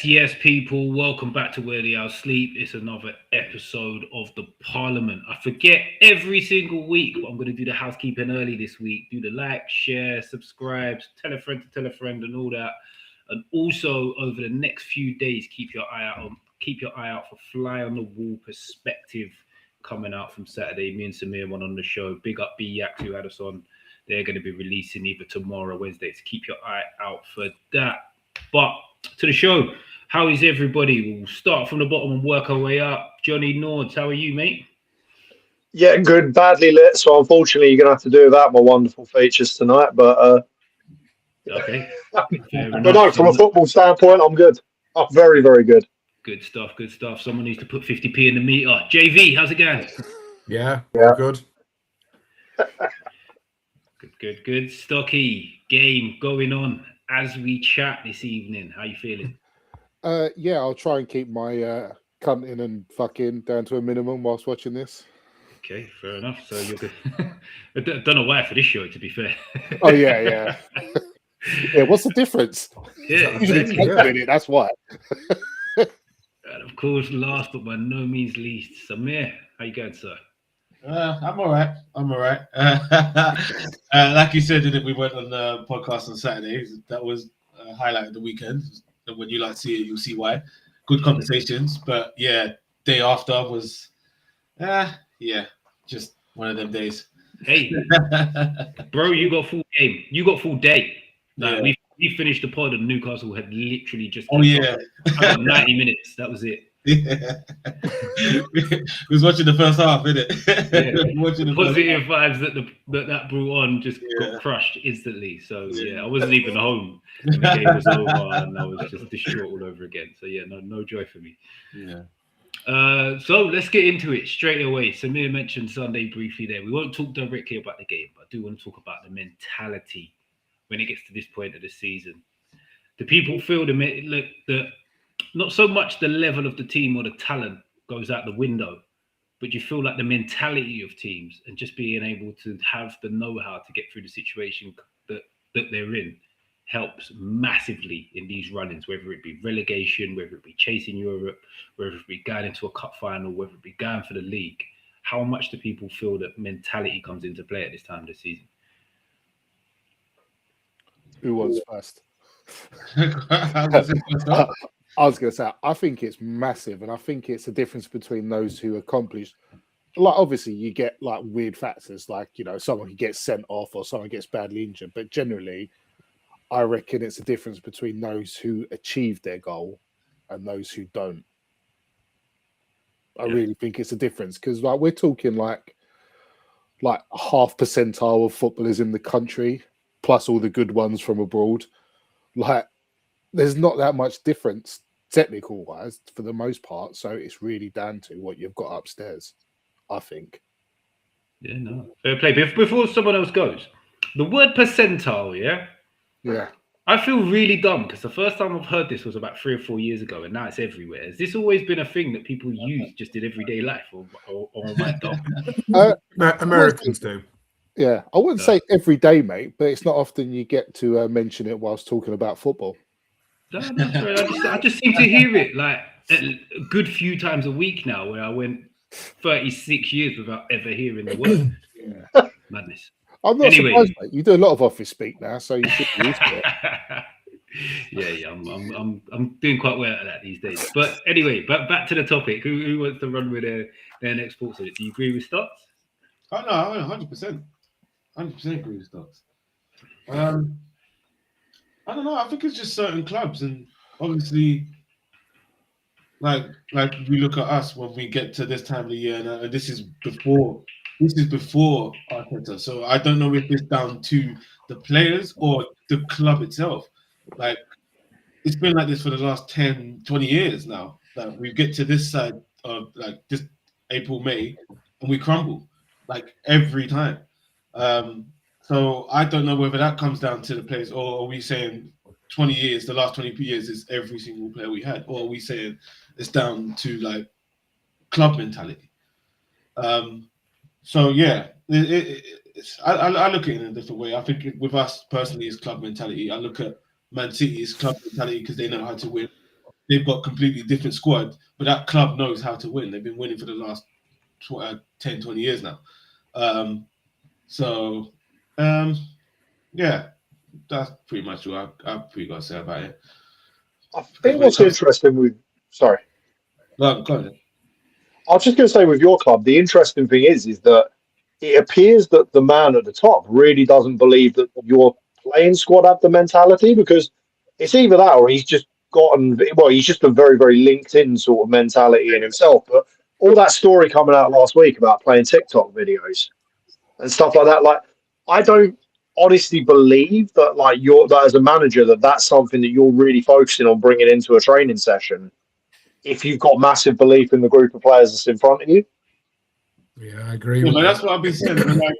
Yes, people, welcome back to Where the Owls Sleep. It's another episode of the Parliament. I forget every single week, but I'm going to do the housekeeping early this week. Do the like, share, subscribe, tell a friend to tell a friend and all that. And also over the next few days, keep your eye out for Fly on the Wall Perspective coming out from Saturday. Me and Samir went on the show. Big up B-Yak who had us on. They're going to be releasing either tomorrow or Wednesday, so keep your eye out for that. But to the show, how is everybody? We'll start from the bottom and work our way up. Johnny Nords, how are you, mate? Yeah, good. Badly lit, so unfortunately you're going to have to do without my wonderful features tonight. But okay. But no, from a football standpoint, I'm good. I'm very, very good. Good stuff. Someone needs to put 50p in the meter. JV, how's it going? Yeah. Good. Good. Stocky, game going on as we chat this evening. How you feeling? Yeah, I'll try and keep my cunting and fucking down to a minimum whilst watching this. Okay, fair enough. So you're good. I don't know why for this show, to be fair. Oh yeah. Yeah, what's the difference? Yeah, usually take a minute, that's why. And of course, last but by no means least, Samir, how you going, sir? I'm all right. Like you said, we went on the podcast on Saturday. That was a highlight of the weekend. And when you see it, you'll see why. Good conversations, but yeah, day after was, just one of them days. Hey, bro, you got full game. You got full day. Like, we finished the pod and Newcastle had literally just 90 minutes. That was it. Yeah. We was watching the first half, innit? Yeah. Watching the positive vibes that brought on just got crushed instantly. So I wasn't even home when the game was over, and I was just distraught all over again. So no joy for me. Yeah. So let's get into it straight away. Samir mentioned Sunday briefly there. We won't talk directly about the game, but I do want to talk about the mentality when it gets to this point of the season. Do people feel that not so much the level of the team or the talent goes out the window, but you feel like the mentality of teams and just being able to have the know-how to get through the situation that they're in helps massively in these run-ins, whether it be relegation, whether it be chasing Europe, whether it be going into a cup final, whether it be going for the league. How much do people feel that mentality comes into play at this time of the season? Who wants first? I was going to say, I think it's massive, and I think it's a difference between those who accomplish. Like, obviously, you get like weird factors, like someone who gets sent off or someone gets badly injured. But generally, I reckon it's a difference between those who achieve their goal and those who don't. I really think it's a difference because, like, we're talking like half percentile of footballers in the country, plus all the good ones from abroad. Like, there's not that much difference technical wise for the most part. So it's really down to what you've got upstairs, I think. Yeah, no. Fair play. Before someone else goes, the word percentile, Yeah. I feel really dumb because the first time I've heard this was about 3 or 4 years ago, and now it's everywhere. Has this always been a thing that people use just in everyday life, or am I dumb? Americans do. Yeah, I wouldn't say every day, mate, but it's not often you get to mention it whilst talking about football. No, sorry, I just seem to hear it like a good few times a week now, where I went 36 years without ever hearing the word. Yeah. Madness. I'm not surprised, mate. You do a lot of office speak now, so you should be used to it. Yeah, I'm doing quite well at that these days. But anyway, back to the topic. Who wants to run with their next sports edit? Do you agree with Stocks? Oh no, 100%. 100% agree with Stocks. I don't know. I think it's just certain clubs, and obviously, like we look at us when we get to this time of the year, and this is before this is before Arteta. So I don't know if it's down to the players or the club itself. Like, it's been like this for the last 10, 20 years now. That we get to this side of like this April, May, and we crumble like every time. So I don't know whether that comes down to the players, or are we saying 20 years, the last 20 years is every single player we had, or are we saying it's down to like club mentality? So yeah, I look at it in a different way. I think with us personally, it's club mentality. I look at Man City's club mentality because they know how to win. They've got completely different squad, but that club knows how to win. They've been winning for the last 10, 20 years now. Yeah, that's pretty much what I've pretty got to say about it. I think what's interesting with... Sorry. Go ahead. I was just going to say with your club, the interesting thing is that it appears that the man at the top really doesn't believe that your playing squad have the mentality, because it's either that or he's just he's just a very, very linked in sort of mentality in himself. But all that story coming out last week about playing TikTok videos and stuff like that, like, I don't honestly believe that, like, that as a manager, that's something that you're really focusing on bringing into a training session if you've got massive belief in the group of players that's in front of you. Yeah, I agree. Yeah, but that's what I've been saying. Like,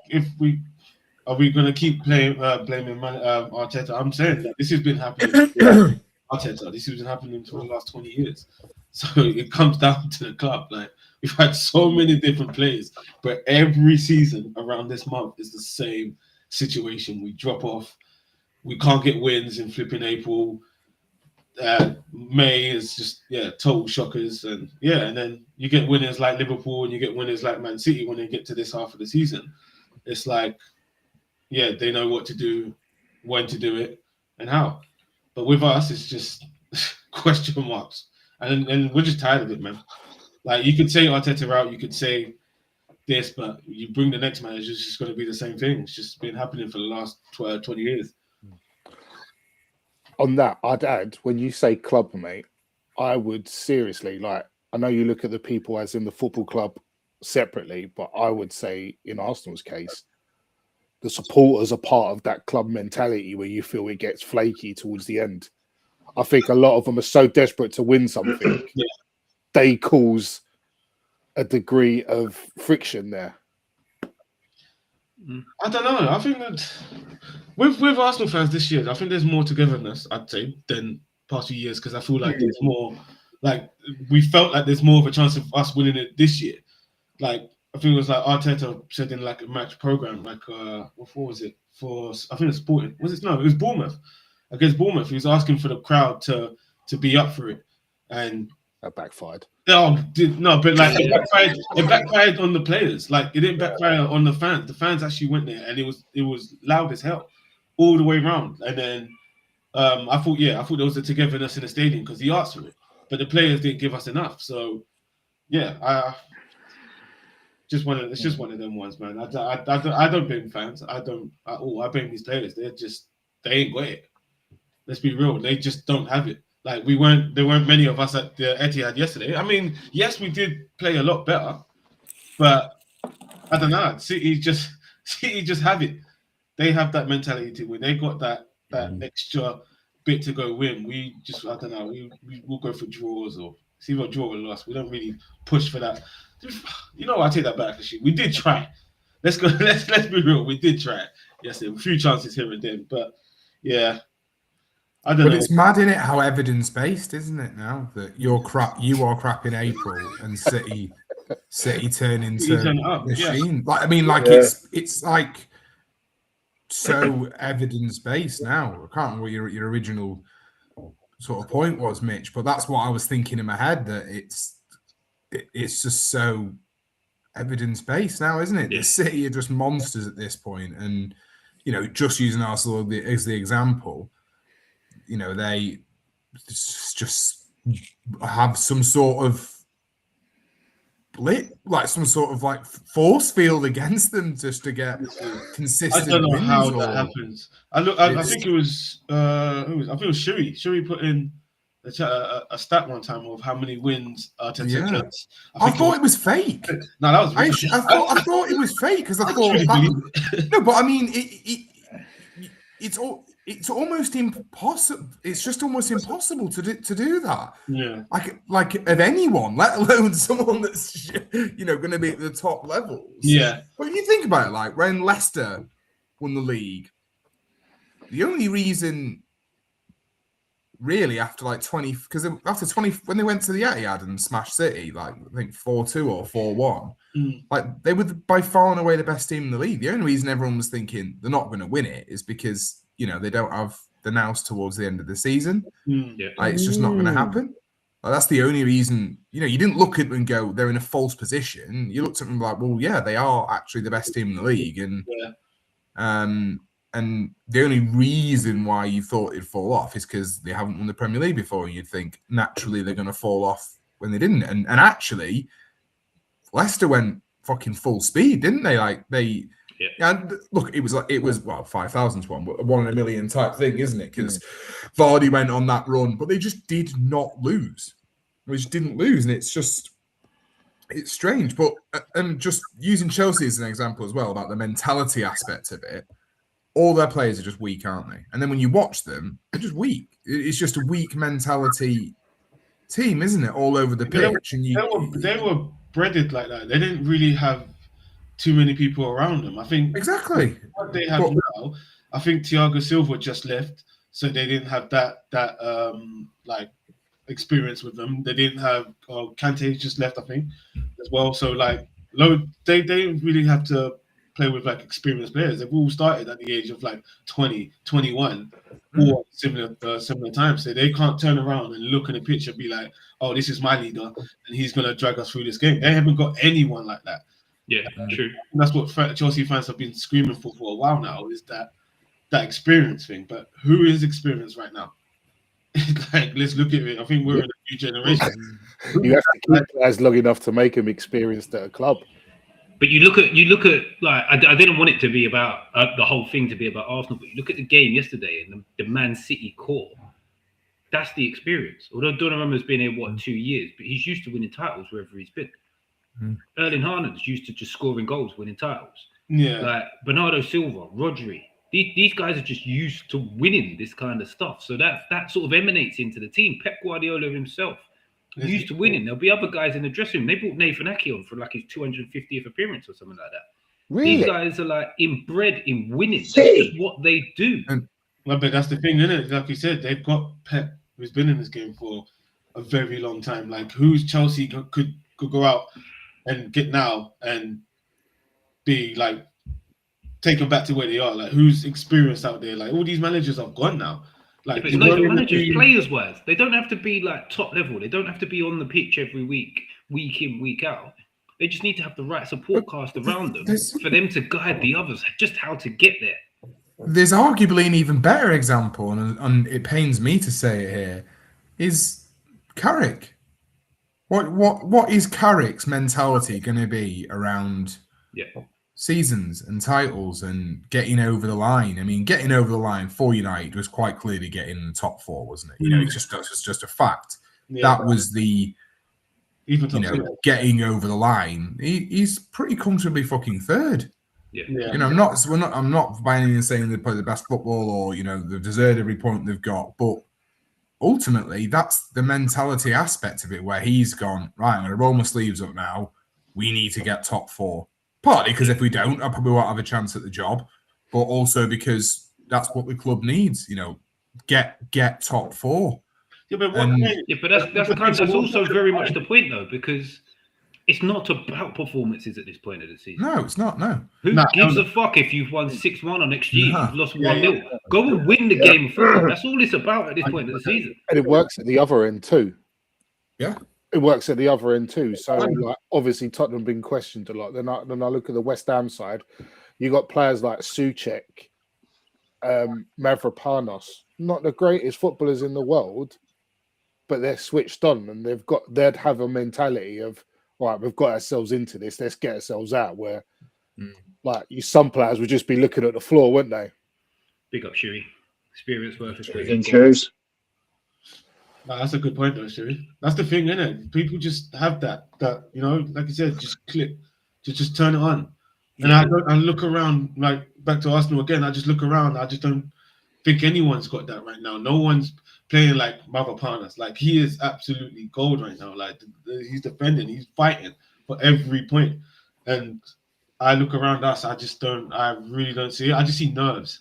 are we going to keep blaming Arteta? I'm saying that this has been happening. Arteta, this has been happening for the last 20 years. So it comes down to the club. Like, we've had so many different players, but every season around this month is the same situation. We drop off. We can't get wins in flipping April. May is just total shockers, and then you get winners like Liverpool and you get winners like Man City when they get to this half of the season. It's like, they know what to do, when to do it, and how. But with us, it's just question marks, and we're just tired of it, man. Like, you could say Arteta out, you could say this, but you bring the next manager, it's just going to be the same thing. It's just been happening for the last 20 years. On that, I'd add, when you say club, mate, I would seriously, like, I know you look at the people as in the football club separately, but I would say in Arsenal's case, the supporters are part of that club mentality where you feel it gets flaky towards the end. I think a lot of them are so desperate to win something, they cause a degree of friction there. I don't know. I think that with Arsenal fans this year, I think there's more togetherness, I'd say, than past few years, because I feel like there's more, like, we felt like there's more of a chance of us winning it this year. Like, I think it was like Arteta said in like a match program, like what was it for? I think it's Sporting. Was it? No, it was Bournemouth. Against Bournemouth, he was asking for the crowd to be up for it, and that backfired. But like it backfired on the players. Like, it didn't backfire on the fans. The fans actually went there, and it was loud as hell all the way around. And then I thought there was a togetherness in the stadium because he asked for it, but the players didn't give us enough. So it's just one of them ones, man. I don't blame fans. I don't at all. I blame these players. They ain't got it. Let's be real. They just don't have it. Like, there weren't many of us at the Etihad yesterday. I mean, yes, we did play a lot better, but I don't know. City just have it. They have that mentality to win. They got that extra bit to go win. We just, I don't know. We'll go for draws, or see what draw or loss. We don't really push for that. You know, I take that back. Actually, we did try. Let's go. Let's be real. We did try. Yes, a few chances here and then, but I don't know. But it's mad, isn't it? How evidence-based, isn't it? Now that you are crap in April, and City turn into machine. Like, I mean, like it's like so evidence-based now. I can't remember what your original sort of point was, Mitch, but that's what I was thinking in my head, that it's just so evidence-based now, isn't it? The City are just monsters at this point, and just using Arsenal as the example. They just have some sort of some sort of like force field against them just to get consistent. I don't know wins how that happens. I think it was Shuri. Shuri put in a stat one time of how many wins Arteta gets. I thought it was fake. No, that was I thought it was fake because I thought no, but I mean it's almost impossible. It's just almost impossible to do that. Yeah, like of anyone, let alone someone that's going to be at the top levels. Yeah, but if you think about it, like when Leicester won the league, the only reason really after like 20, because after 20, when they went to the Etihad and smashed City, like I think 4-2 or 4-1, like they were by far and away the best team in the league. The only reason everyone was thinking they're not going to win it is because they don't have the nous towards the end of the season. Like, it's just not going to happen. Like, that's the only reason. You didn't look at them and go, they're in a false position. You looked at them like, well, yeah, they are actually the best team in the league, and the only reason why you thought it'd fall off is because they haven't won the Premier League before. You'd think naturally they're going to fall off when they didn't. And actually, Leicester went fucking full speed, didn't they? Like and look, it was 5,000 to 1 in a million type thing, isn't it? Because Vardy went on that run, but they just did not lose. They just didn't lose, and it's strange. But and just using Chelsea as an example as well about the mentality aspect of it. All their players are just weak, aren't they? And then when you watch them, they're just weak. It's just a weak mentality team, isn't it? All over the pitch. They were breaded like that. They didn't really have too many people around them. I think exactly what they have now. I think Thiago Silva just left, so they didn't have that like experience with them. They didn't have Kante just left, I think, as well. So like, they didn't really have to play with like experienced players. They've all started at the age of like 20, 21, or similar times. So they can't turn around and look at the pitch and be like, "Oh, this is my leader, and he's gonna drag us through this game." They haven't got anyone like that. Yeah, true. And that's what Chelsea fans have been screaming for a while now, is that experience thing. But who is experienced right now? Like, let's look at it. I think we're in a new generation. You have to keep guys long enough to make them experienced at a club. But you look at like, I didn't want it to be about the whole thing to be about Arsenal, but you look at the game yesterday and the Man City core. That's the experience. Although Donnarumma's been here 2 years, but he's used to winning titles wherever he's been. Erling Haaland's used to just scoring goals, winning titles. Yeah, like Bernardo Silva, Rodri. These guys are just used to winning this kind of stuff. So that sort of emanates into the team. Pep Guardiola himself. Used to winning. There'll be other guys in the dressing room. They brought Nathan Ake on for like his 250th appearance or something like that. Really? These guys are like inbred in winning. That's just what they do. Well, but that's the thing, isn't it? Like you said, they've got Pep, who's been in this game for a very long time. Like, who's Chelsea could go out and get now and be like taken back to where they are? Like, who's experienced out there? Like, all these managers are gone now. Like, but it's not managers, players-wise. They don't have to be like top level. They don't have to be on the pitch every week in, week out. They just need to have the right support cast around them for them to guide the others just how to get there. There's arguably an even better example, and it pains me to say it here, is Carrick. What is Carrick's mentality going to be around seasons and titles and getting over the line? I mean, getting over the line for United was quite clearly getting in the top four, wasn't it? It's just a fact. That was the getting over the line. He's pretty comfortably fucking third. I'm not by any means saying they play the best football or they've deserved every point they've got, but ultimately that's the mentality aspect of it, where he's gone, right, I'm going to roll my sleeves up now. We need to get top four. Partly because if we don't, I probably won't have a chance at the job, but also because that's what the club needs. Get top four. Yeah, but that's also very much the point, though, because it's not about performances at this point of the season. No, it's not. No. Who gives a fuck if you've won 6-1 on XG, you've lost 1-0? Go and win the game of football. That's all it's about at this point of the season. And it works at the other end too. Yeah. It works at the other end too. So, like, obviously, Tottenham been questioned a lot. Then I look at the West Ham side. You got players like Souček, Mavropanos, not the greatest footballers in the world, but they're switched on and they'd have a mentality of, all right, we've got ourselves into this. Let's get ourselves out. Where, like, some players would just be looking at the floor, wouldn't they? Big up, Shuey. Experience worth choose. Nah, that's a good point, though, Sherry. That's the thing, isn't it? People just have that like you said, just click, just turn it on. And I look around, like back to Arsenal again. I just look around. I just don't think anyone's got that right now. No one's playing like Mavropanos. Like he is absolutely gold right now. Like he's defending, he's fighting for every point. And I look around us. I really don't see it. I just see nerves,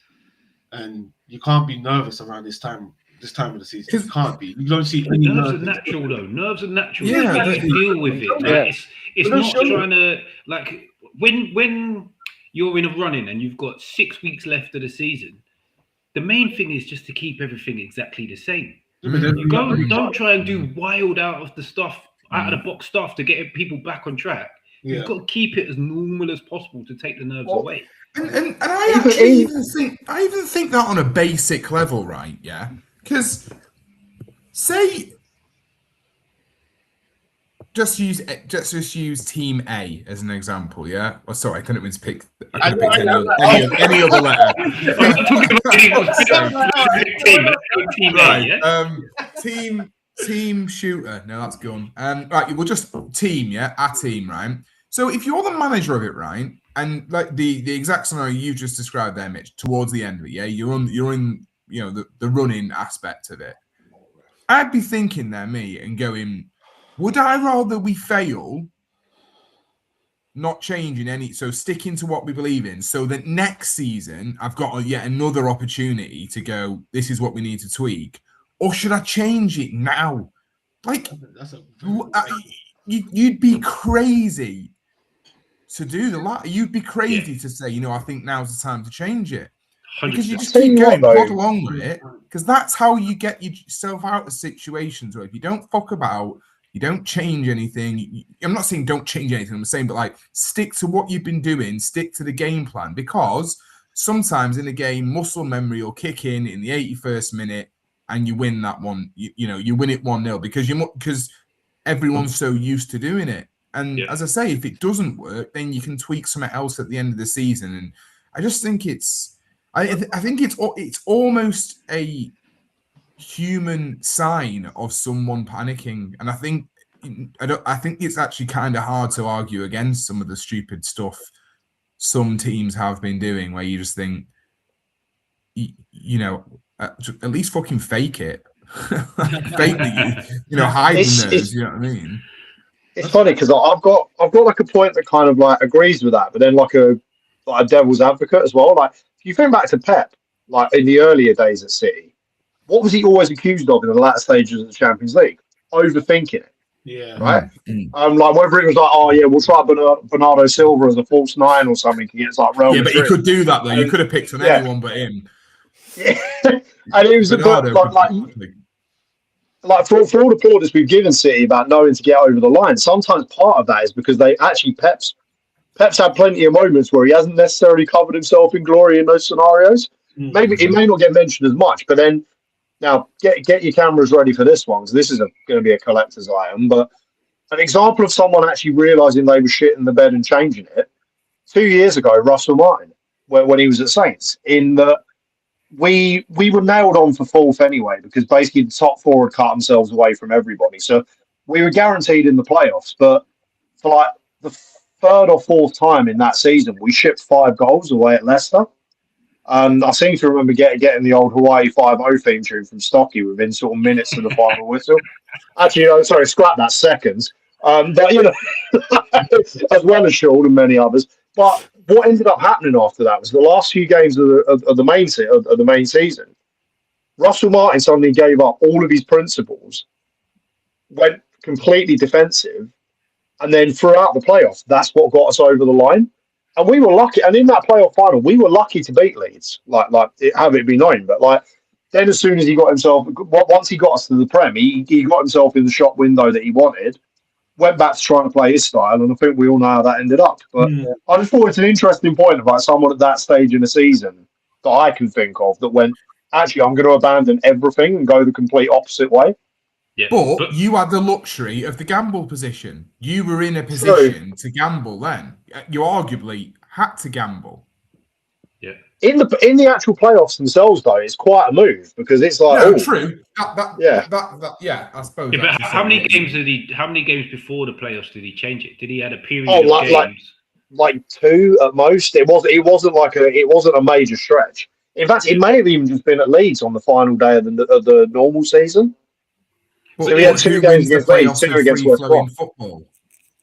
and you can't be nervous around this time of the season. You can't be. You don't see any nerves are natural though. Nerves are natural. Yeah, you have to deal with it. Like, it's not trying to like when you're in a running and you've got 6 weeks left of the season. The main thing is just to keep everything exactly the same. Don't try and do wild out of the box stuff to get people back on track. You've got to keep it as normal as possible to take the nerves away. And I actually even think that on a basic level, right? Yeah, because say just use Team A as an example. Yeah. Oh, sorry, I couldn't even pick. I could have picked any other letter. Right. Team shooter. No, that's gone. Right. We'll just team. Yeah, our team. Right. So if you're the manager of it, right, and like the exact scenario you just described there, Mitch, towards the end of it, yeah, you're in the running aspect of it. I'd be thinking there, me, and going, would I rather we fail, not changing any, so sticking to what we believe in, so that next season I've got yet another opportunity to go, this is what we need to tweak, or should I change it now? Like, you'd be crazy to do the latter. You'd be crazy to say, I think now's the time to change it. 100%. Because you just keep going, plod along with it, because that's how you get yourself out of situations where if you don't fuck about, you don't change anything. I'm not saying don't change anything, I'm saying, but like stick to what you've been doing, stick to the game plan, because sometimes in a game, muscle memory will kick in the 81st minute and you win that one. You win it 1-0 because everyone's so used to doing it. And as I say, if it doesn't work, then you can tweak something else at the end of the season. And I just think I think it's almost a human sign of someone panicking. And I think it's actually kind of hard to argue against some of the stupid stuff some teams have been doing, where you just think, at least fucking fake it. Fake that hide the nerves. You know what I mean? It's funny because I've got like a point that kind of like agrees with that, but then like a devil's advocate as well. Like if you think back to Pep, like in the earlier days at City, what was he always accused of in the latter stages of the Champions League? Overthinking it. Yeah. Right. Like whether it was like, we'll try Bernardo Silva as a false nine or something against like Real Madrid. But he could do that though. You could have picked on anyone but him. Yeah. And it was like for all the plaudits we've given City about knowing to get over the line, sometimes part of that is because they actually Pep's had plenty of moments where he hasn't necessarily covered himself in glory in those scenarios. Maybe it may not get mentioned as much, but then now get your cameras ready for this one, because this is going to be a collector's item. But an example of someone actually realising they were shit in the bed and changing it, 2 years ago, Russell Martin, when he was at Saints, in that we were nailed on for fourth anyway, because basically the top four had cut themselves away from everybody. So we were guaranteed in the playoffs. But for like the third or fourth time in that season, we shipped 5 goals away at Leicester. I seem to remember getting the old Hawaii 5-0 theme tune from Stocky within sort of minutes of the final whistle. Actually, sorry, scrap that, seconds. But as well as Shaw and many others. But what ended up happening after that was the last few games of the main season, Russell Martin suddenly gave up all of his principles, went completely defensive, and then throughout the playoffs, that's what got us over the line. And we were lucky. And in that playoff final, we were lucky to beat Leeds, have it been known. But then as soon as he got himself, once he got us to the Prem, he got himself in the shop window that he wanted, went back to trying to play his style, and I think we all know how that ended up. But I just thought it's an interesting point about someone at that stage in the season that I can think of that went, actually, I'm going to abandon everything and go the complete opposite way. Yeah, but you had the luxury of the gamble position. You were in a position to gamble then. You arguably had to gamble. Yeah. In the actual playoffs themselves, though, it's quite a move because it's like, true. Yeah, I suppose. Yeah, but how many games before the playoffs did he change it? Did he add a period of games? Like 2 at most. It wasn't a major stretch. In fact, it may have even just been at Leeds on the final day of the normal season. But so he had 2 games against Leeds, 2 against West Brom. Football.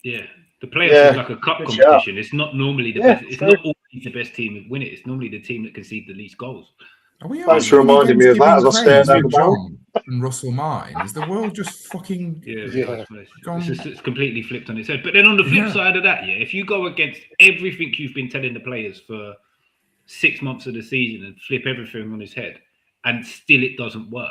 Yeah, the playoffs is like a cup competition. It's not normally the best. It's not always the best team that win it. It's normally the team that concedes the least goals. Thanks for reminding me of that as I stared at the ball. And Russell Martin. Is the world just fucking... It's completely flipped on its head. But then on the flip side of that, if you go against everything you've been telling the players for 6 months of the season and flip everything on his head, and still it doesn't work,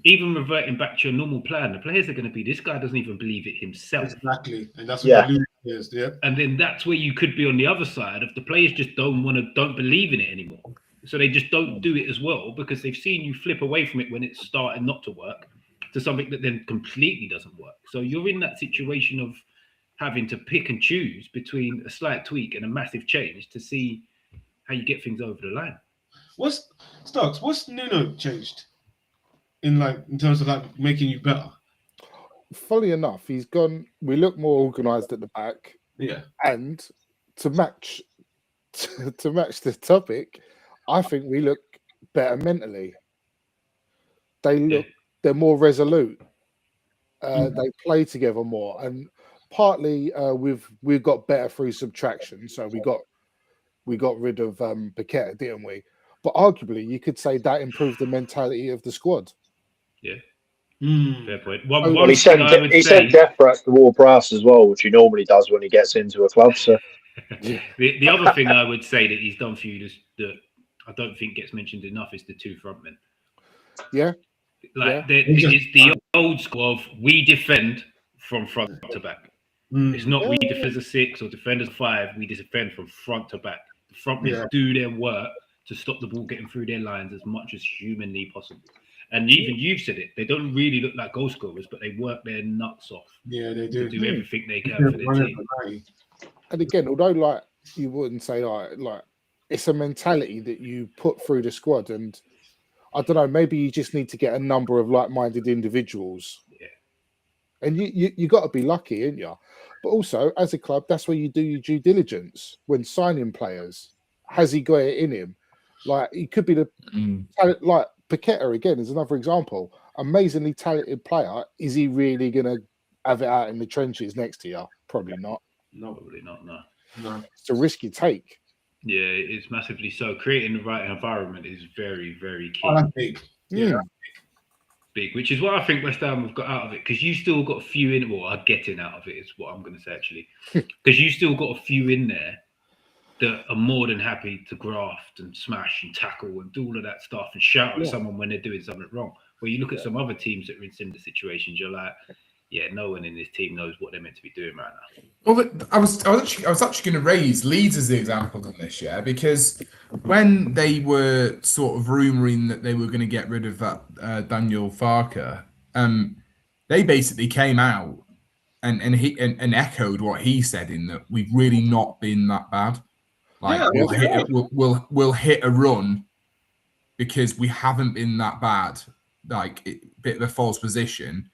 even reverting back to your normal plan, the players are going to be, this guy doesn't even believe it himself. Exactly. And that's what is, And then that's where you could be on the other side of the players just don't believe in it anymore. So they just don't do it as well because they've seen you flip away from it when it's starting not to work to something that then completely doesn't work. So you're in that situation of having to pick and choose between a slight tweak and a massive change to see how you get things over the line. What's Nuno changed in terms of making you better? Funny enough, he's gone. We look more organised at the back. Yeah, and to match the topic, I think we look better mentally. They're more resolute. They play together more, and partly we've got better through subtraction. So we got rid of Paqueta, didn't we? But arguably, you could say that improved the mentality of the squad. Yeah, fair point. He sent death threats to Ward-Prowse as well, which he normally does when he gets into a club. So the other thing I would say that he's done for you that I don't think gets mentioned enough is the 2 frontmen. Yeah. It's the old school of we defend from front to back. It's not we defend as a 6 or defend as a 5. We defend from front to back. The frontmen do their work to stop the ball getting through their lines as much as humanly possible. And even you've said it, they don't really look like goal scorers, but they work their nuts off. Yeah, they do. To do everything they can for their team. And again, although you wouldn't say like it's a mentality that you put through the squad, and I don't know, maybe you just need to get a number of like-minded individuals. Yeah. And you got to be lucky, ain't you? But also, as a club, that's where you do your due diligence when signing players. Has he got it in him? Like, he could be the talent, like Paqueta again is another example. Amazingly talented player. Is he really going to have it out in the trenches next year? Probably not. No, probably not. No. It's a risk you take. Yeah, it's massively so. Creating the right environment is very, very key. Oh, that's big. Yeah. Big, which is what I think West Ham have got out of it, because you still got a few in, or are getting out of it, is what I'm going to say actually. Because you still got a few in there that are more than happy to graft and smash and tackle and do all of that stuff and shout at someone when they're doing something wrong. Where you look at some other teams that are in similar situations, you're like, yeah, no one in this team knows what they're meant to be doing right now. Well, I was actually going to raise Leeds as the example on this, because when they were sort of rumouring that they were going to get rid of that Daniel Farke, they basically came out and echoed what he said in that we've really not been that bad. Like we'll hit a run because we haven't been that bad. Like a bit of a false position.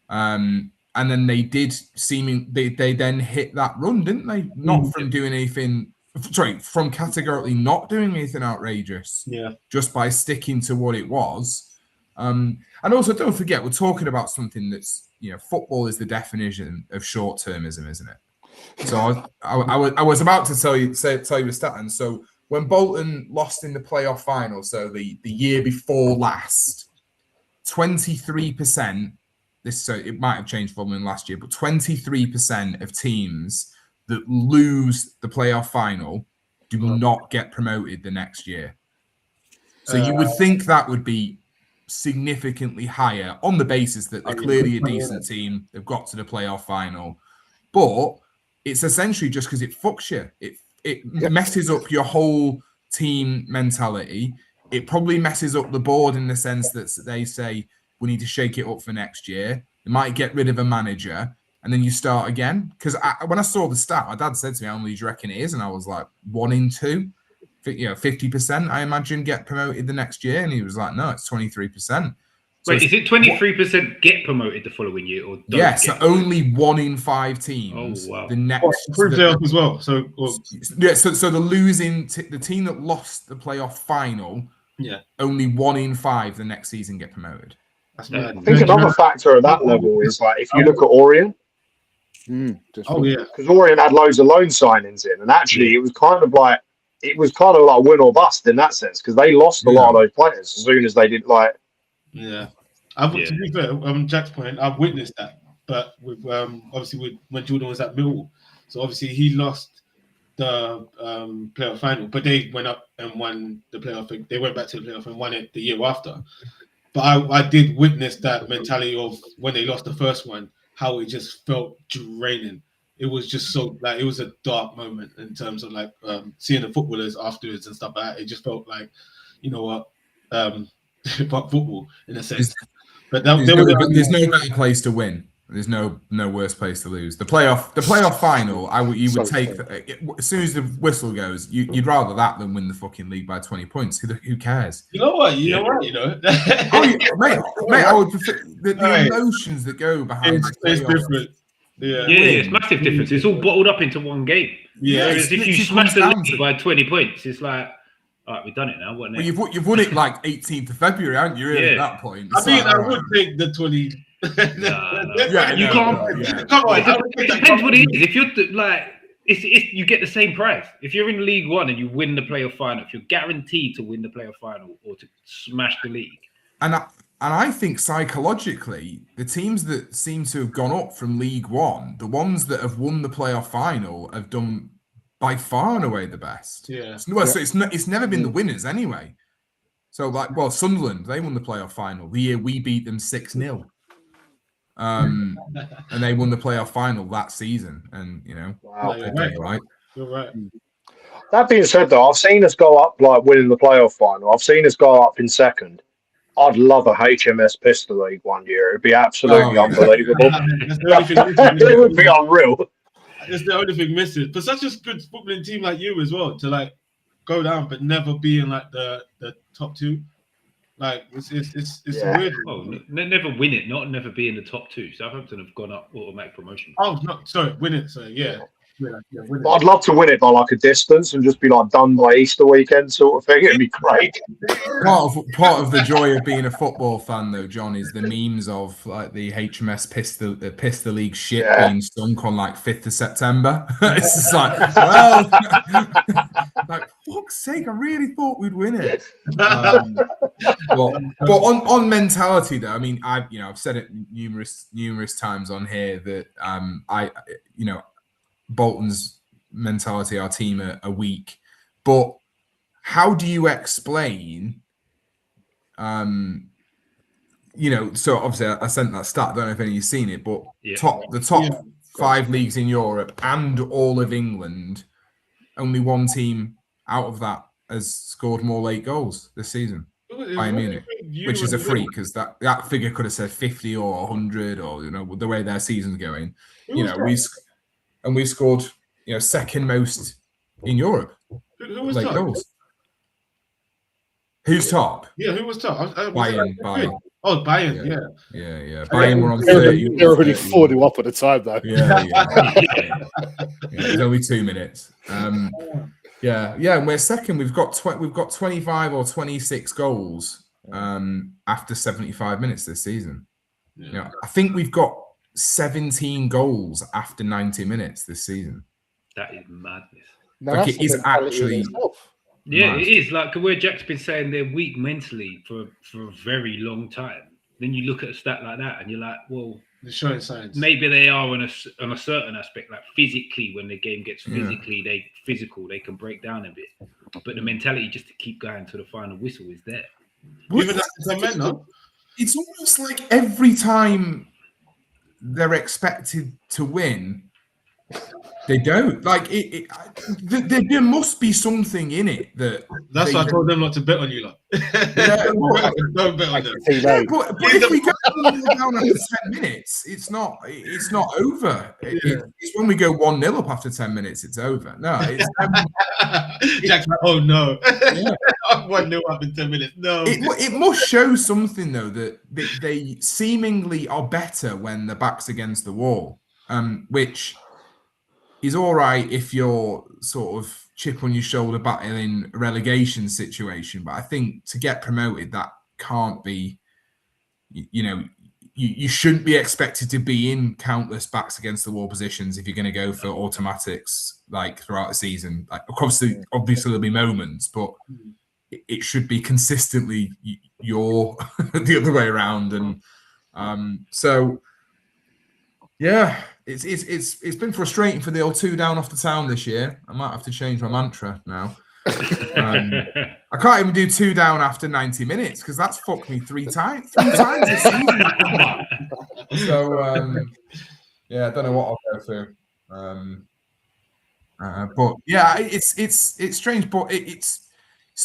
And then they did they then hit that run, didn't they? Not from doing anything, from categorically not doing anything outrageous. Yeah. Just by sticking to what it was. And also don't forget, we're talking about something that's, football is the definition of short-termism, isn't it? So I was about to tell you a stat. And so when Bolton lost in the playoff final, so the year before last, 23%. So it might have changed from last year, but 23% of teams that lose the playoff final do not get promoted the next year. So you would think that would be significantly higher on the basis that they're clearly a decent team. They've got to the playoff final, but it's essentially just because it fucks you. It messes up your whole team mentality. It probably messes up the board in the sense that they say, we need to shake it up for next year. They might get rid of a manager, and then you start again. Because when I saw the stat, my dad said to me, how many do you reckon it is? And I was like, 1 in 2. 50%, I imagine, get promoted the next year. And he was like, no, it's 23%. So wait, is it 23% get promoted the following year, or yeah? So only 1 in 5 teams. Oh, wow. The next playoff as well. So so the losing the team that lost the playoff final. Yeah. Only 1 in 5 the next season get promoted. That's mad. I think another factor at that level is like if you look at Orient. Because Orient had loads of loan signings in, and actually it was kind of like win or bust in that sense because they lost a lot of those players as soon as they did like. Yeah, to be fair, Jack's point, I've witnessed that, but with obviously when Jordan was at Millwall, so obviously he lost the playoff final, but they went up and won the playoff. They went back to the playoff and won it the year after. But I did witness that mentality of when they lost the first one, how it just felt draining. It was just so like it was a dark moment in terms of like seeing the footballers afterwards and stuff like that. It just felt like, you know what, fuck football in a sense. But there's no better place to win. There's no worse place to lose. The playoff final, you would take as soon as the whistle goes. You'd rather that than win the fucking league by 20 points. Who cares? You know what? You're right. You know, mate, I would prefer the emotions that go behind. It's different. Yeah, it's massive difference. It's all bottled up into one game. Yeah, whereas if you smash the league by 20 points, it's like, all right, we've done it now. What next? Well, you've won it like 18th of February, haven't you? Really, at that point. I think I would take the 20. You can't. Come on, it depends what it is. If you're like, if you get the same prize. If you're in League One and you win the playoff final, if you're guaranteed to win the playoff final or to smash the league. And I think psychologically, the teams that seem to have gone up from League One, the ones that have won the playoff final, have done by far and away the best. Yeah. So it's never been the winners anyway. So Sunderland, they won the playoff final the year we beat them 6-0. And they won the playoff final that season. And You're right. That being said, though, I've seen us go up like winning the playoff final. I've seen us go up in second. I'd love a HMS Pistol League one year. It'd be absolutely unbelievable. It would be unreal. It's the only thing missing for such a good footballing team like you as well to like go down but never be in like the top 2. Like it's weird. Oh, never win it, not never be in the top 2. Southampton have gone up automatic promotion. Oh no, sorry, win it. So yeah. But I'd love to win it by like a distance and just be like done by Easter weekend sort of thing. It'd be great. Part of the joy of being a football fan, though, John, is the memes of like the HMS Pistol League shit being sunk on like 5th of September. It's just like, well, like fuck's sake, I really thought we'd win it. But on mentality, though, I mean, I've said it numerous times on here that Bolton's mentality, our team are weak. But how do you explain, so obviously I sent that stat, I don't know if any of you've seen it, but the top 5 leagues in Europe and all of England, only one team out of that has scored more late goals this season. Bayern Munich, which is a freak because that figure could have said 50 or 100 or the way their season's going. We've scored, second most in Europe. Who was late top? Goals. Who's top? Yeah, who was top? Bayern. Oh, Bayern, yeah. Bayern were on 30. They were already 40 up at the time, though. Yeah. It's only 2 minutes. And we're second. We've got 25 or 26 goals after 75 minutes this season. Yeah. I think we've got 17 goals after 90 minutes this season. That is madness. Like it is actually. Yeah, it is. Like where Jack's been saying they're weak mentally for a very long time. Then you look at a stat like that and you're like, well, the showing signs. Maybe they are on a certain aspect, like physically, when the game gets physical, they can break down a bit. But the mentality just to keep going to the final whistle is there. It's almost like every time they're expected to win, They don't like it. There must be something in it that. That's why I told them not to bet on you, lot. Yeah, don't bet on them. Yeah, but if we go down after 10 minutes, it's not over. It's when we go 1-0 up after 10 minutes, it's over. No, it's Jack's like, oh no, yeah. 1-0 up in 10 minutes. No, it must show something though that they seemingly are better when the back's against the wall, which is all right if you're sort of chip on your shoulder battling a relegation situation, but I think to get promoted, that can't be. You shouldn't be expected to be in countless backs against the wall positions if you're going to go for automatics like throughout the season. Like obviously there'll be moments, but it should be consistently your the other way around. And so yeah, it's been frustrating for the old 2 down off the town this year. I might have to change my mantra now. I can't even do 2 down after 90 minutes because that's fucked me 3 times. 3 times this season. So yeah, I don't know what I'll go through. But yeah, it's strange, but it's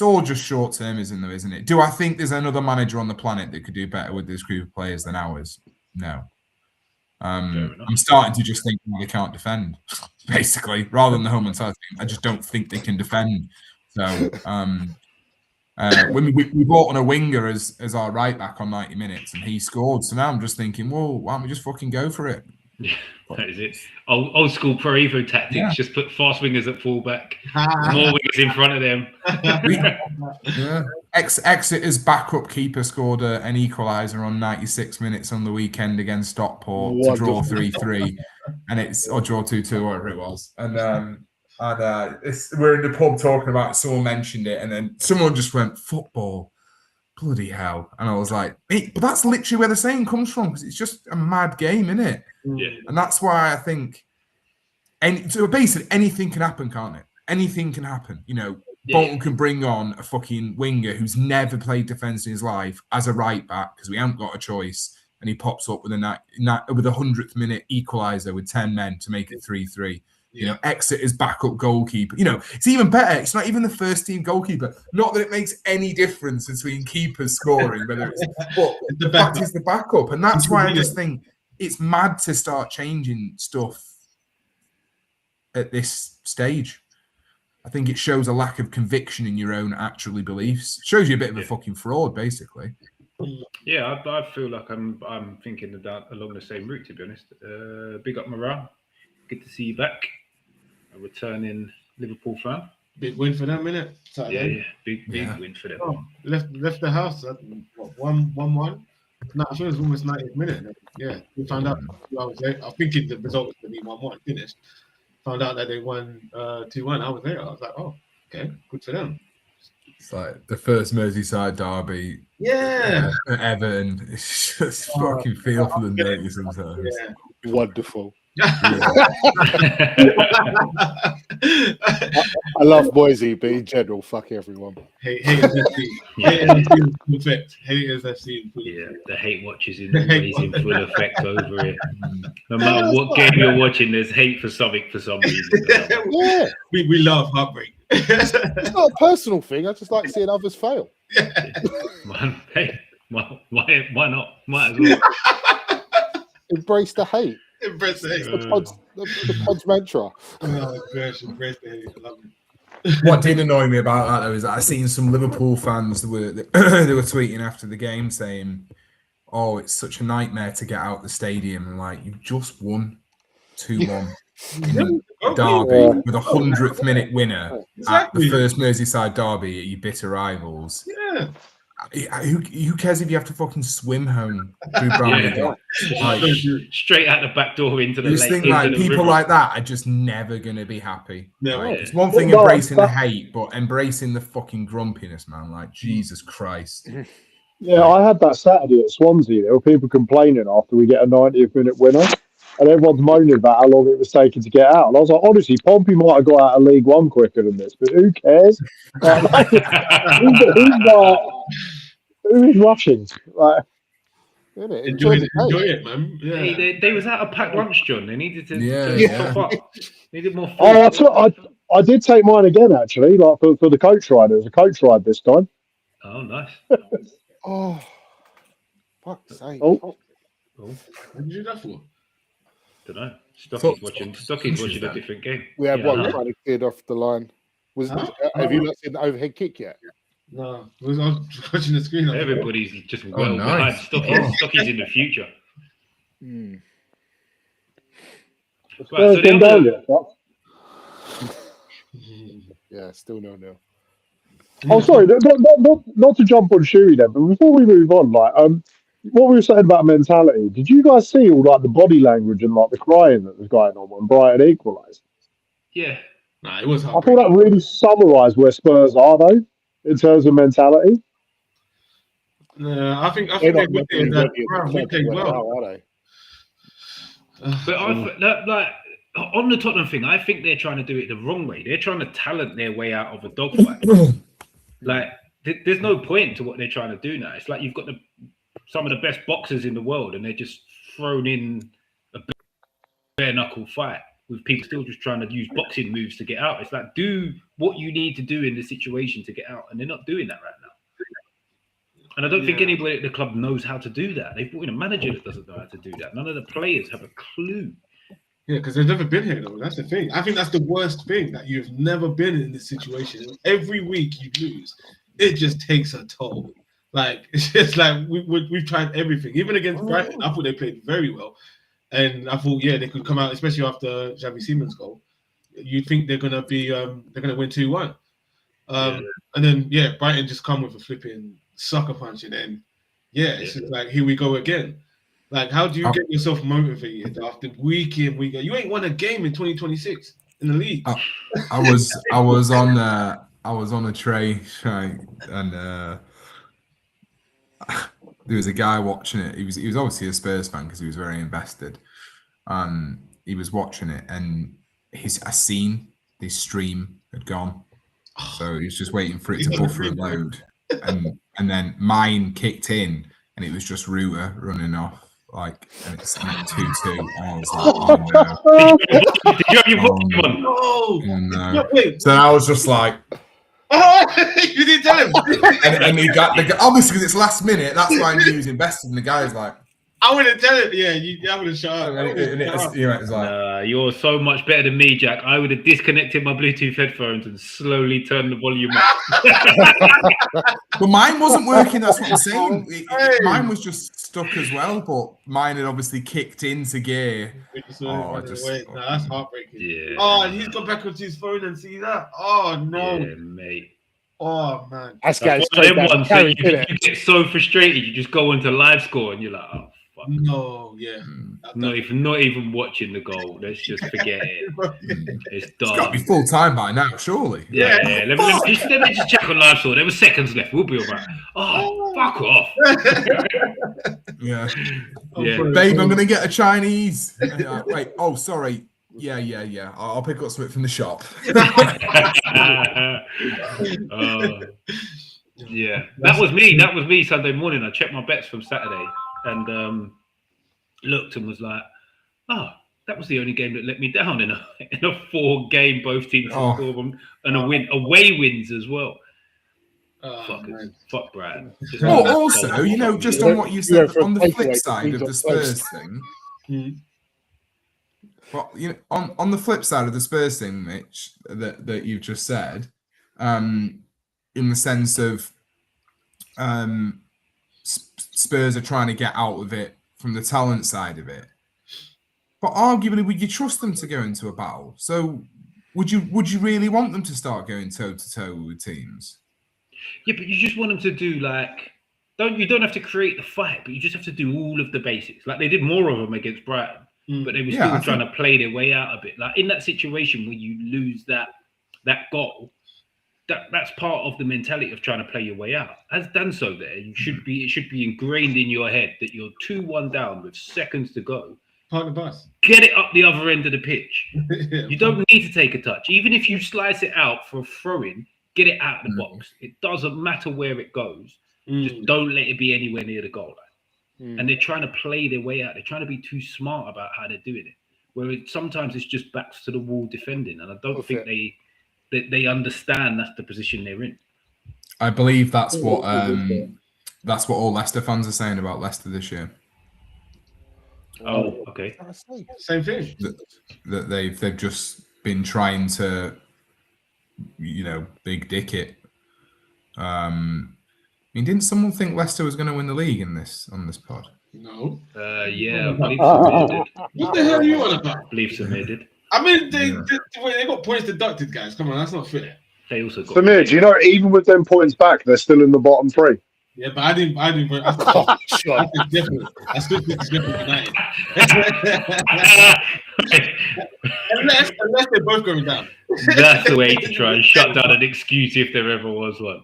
all just short termism, though, isn't it? Do I think there's another manager on the planet that could do better with this group of players than ours? No. I'm starting to just think they can't defend, basically, rather than the home mentality. I just don't think they can defend. So when we brought on a winger as our right back on 90 minutes and he scored. So now I'm just thinking, well, why don't we just fucking go for it? Yeah, that is it. Old school Pro Evo tactics. Yeah. Just put fast wingers at fullback, more wingers in front of them. Yeah. Exeter's backup keeper scored an equaliser on 96 minutes on the weekend against Stockport to draw 3-3, or draw 2-2, whatever it was. And we're in the pub talking about it. Someone mentioned it, and then someone just went, "Football, bloody hell!" And I was like, "But that's literally where the saying comes from, because it's just a mad game, isn't it?" Yeah. And that's why I think, so basically anything can happen, can't it? Anything can happen. Bolton can bring on a fucking winger who's never played defence in his life as a right back because we haven't got a choice, and he pops up with a 100th minute equaliser with 10 men to make it 3-3. Exeter's backup goalkeeper. It's even better. It's not even the first team goalkeeper. Not that it makes any difference between keepers scoring, but the fact is the backup, and that's why I just think it's mad to start changing stuff at this stage. I think it shows a lack of conviction in your own actual beliefs. It shows you a bit of a fucking fraud, basically. Yeah, I feel like I'm thinking along the same route, to be honest. Big up Moran. Good to see you back. A returning Liverpool fan. Big win for them, innit? Yeah. Big win for them. Oh, left the house at 1-1. No, I think it was almost 90th minute. Yeah, we found out. I was thinking the result was going to be 1-1. Finished. Found out that they won 2-1. I was there. I was like, oh, okay, good for them. It's like the first Merseyside derby. Yeah. Everton. It's just fucking feel for the nerves sometimes. Yeah. Wonderful. Yeah. I love Boise, but in general, fuck everyone. Haters FC. Haters FC in effect. Haters FC in full effect. Yeah, the hate watches in full effect over it. No matter what game you're watching, there's hate for something for some reason. Yeah. We love heartbreak. It's not a personal thing. I just like seeing others fail. Yeah. Man, hey, why not? Might as well. Embrace the hate. Embrace the hate. The pod's mantra. Oh gosh, embrace the hate. I love it. What did annoy me about that though is that I seen some Liverpool fans that were tweeting after the game saying, "Oh, it's such a nightmare to get out the stadium." And like, you just won 2-1 in a derby with a 100th minute winner at the first Merseyside derby at your bitter rivals. Yeah. Who cares if you have to fucking swim home through Bramley? Like, straight out the back door into the lake. Think like people river. Like that are just never gonna be happy. No, like, it's one thing embracing the hate, but embracing the fucking grumpiness, man. Like Jesus Christ. Yeah, I had that Saturday at Swansea. There were people complaining after we get a 90th minute winner, and everyone's moaning about how long it was taking to get out. And I was like, honestly, Pompey might have got out of League One quicker than this, but who cares? Who's rushing? Like, Enjoy it, man. Yeah. Hey, they was out of packed lunch, John. They needed to top up. Needed more food. Oh, I did take mine again, actually, like for the coach ride. It was a coach ride this time. Oh, nice. Oh, fuck's sake. Oh. What did you do that for? Don't know. Stocky's watching a different game. We had one trying to clear off the line. Have you not seen the overhead kick yet? No, I was watching the screen. Everybody's just behind Stocky's in the future. Right, so yeah, still 0-0. Oh, sorry, not to jump on Shuey then, but before we move on, like, what we were saying about mentality, did you guys see all like the body language and like the crying that was going on when Brighton equalised? Yeah. Nah, it was I thought that really summarised where Spurs are, though, in terms of mentality. No, I think they played well. Are they? But on the Tottenham thing, I think they're trying to do it the wrong way. They're trying to talent their way out of a dogfight. Like, there's no point to what they're trying to do now. It's like you've got some of the best boxers in the world, and they're just thrown in a bare knuckle fight with people still just trying to use boxing moves to get out. It's like, do what you need to do in the situation to get out, and they're not doing that right now. And I don't think anybody at the club knows how to do that. They've brought in a manager that doesn't know how to do that. None of the players have a clue. Yeah, because they've never been here, though. That's the thing. I think that's the worst thing, that you've never been in this situation. Every week you lose, it just takes a toll. Like, it's just like we've tried everything. Even against Brighton, I thought they played very well. And I thought, they could come out, especially after Xavi Simon's goal. You think they're going to win 2-1. And then, Brighton just come with a flipping sucker punch. And then, it's just like, here we go again. Like, how do you get yourself motivated after week in, week out? You ain't won a game in 2026 in the league. I was on a train, and there was a guy watching it. He was obviously a Spurs fan because he was very invested. He was watching it, and I seen his stream had gone, so he was just waiting for it to buffer and load, and then mine kicked in, and it was just Ruta running off. And it's 2-2. And I was like, oh no. Did you have your one? No. So I was just like, you didn't tell him. and he got obviously because it's last minute. That's why I knew he was invested. And the guy's like, I wouldn't tell him. Yeah, I would have shut up. It's like, you're so much better than me, Jack. I would have disconnected my Bluetooth headphones and slowly turned the volume up. But mine wasn't working. That's what I'm saying. Mine was just stuck as well, but mine had obviously kicked into gear. That's heartbreaking. Yeah. Oh, and he's gone back onto his phone and see that. Oh no, mate. Oh man, that's one of them ones you get so frustrated, you just go into live score and you're like, oh fuck. No, not even watching the goal. Let's just forget it. It's done. It's got to be full time by now, surely. Yeah. Let me just check on live score. There were seconds left. We'll be all right. Oh, fuck off. Yeah. Babe, I'm gonna get a Chinese. Wait. Oh, sorry. Yeah. I'll pick up something from the shop. That was me Sunday morning. I checked my bets from Saturday and looked and was like, that was the only game that let me down in a 4-game both teams score and away wins as well. Fuck Brad. Also, just on what you said on the flip side of the Spurs thing. Well, on the flip side of the Spurs thing, Mitch, that you've just said, in the sense of Spurs are trying to get out of it from the talent side of it, but arguably, would you trust them to go into a battle? So, would you really want them to start going toe to toe with teams? Yeah, but you just want them to do you don't have to create the fight, but you just have to do all of the basics. Like they did more of them against Brighton. But they were still trying to play their way out a bit. Like in that situation where you lose that goal, that's part of the mentality of trying to play your way out. As done so there, it should be ingrained in your head that you're 2-1 down with seconds to go. Park the bus. Get it up the other end of the pitch. You don't need to take a touch. Even if you slice it out for a throw-in, get it out of the box. It doesn't matter where it goes. Just don't let it be anywhere near the goal line. and they're trying to play their way out. They're trying to be too smart about how they're doing it. Where sometimes it's just backs to the wall defending, and I don't think they understand that's the position they're in. I believe that's what all Leicester fans are saying about Leicester this year. Oh, okay. Same thing. That they've just been trying to, big dick it. I mean, didn't someone think Leicester was going to win the league on this pod? No. Yeah, I believe Samir did. What the hell are you on about? I believe Samir did. I mean, they got points deducted, guys. Come on, that's not fair. They also got. Samir, do you know even with them points back, they're still in the bottom 3? Yeah, but I didn't. That's different. That's different United. unless they're both going down. That's the way to try and shut down an excuse if there ever was one.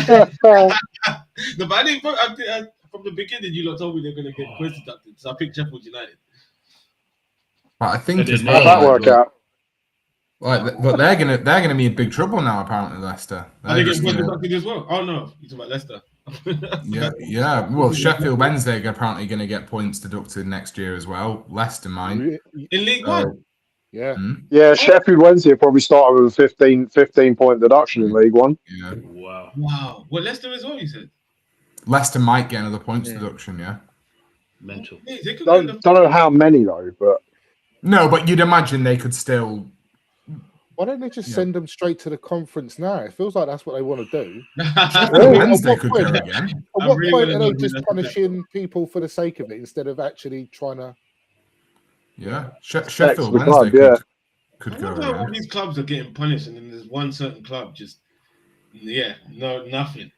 No, but I didn't vote. From the beginning, you lot told me they're going to get points deducted, so I picked Sheffield United. But I think as How'd that work out? But they're gonna be in big trouble now. Apparently, Leicester. Are they getting points deducted as well? Oh no, you're talking about Leicester. yeah. Well, Sheffield Wednesday are apparently going to get points deducted next year as well. Leicester might in League One. Yeah. Yeah, Sheffield Wednesday probably started with a 15 point deduction in League One. Yeah. Wow. Well, Leicester as well, you said. Leicester might get another points deduction. Yeah. Mental. Don't know how many though, but no, but you'd imagine they could still. Why don't they just send them straight to the conference now? It feels like that's what they want to do. Wednesday could go again. At what point are they just punishing people for the sake of it instead of actually trying to? Yeah, Sheffield Wednesday could go again. All these clubs are getting punished, and then there's one certain club just, nothing.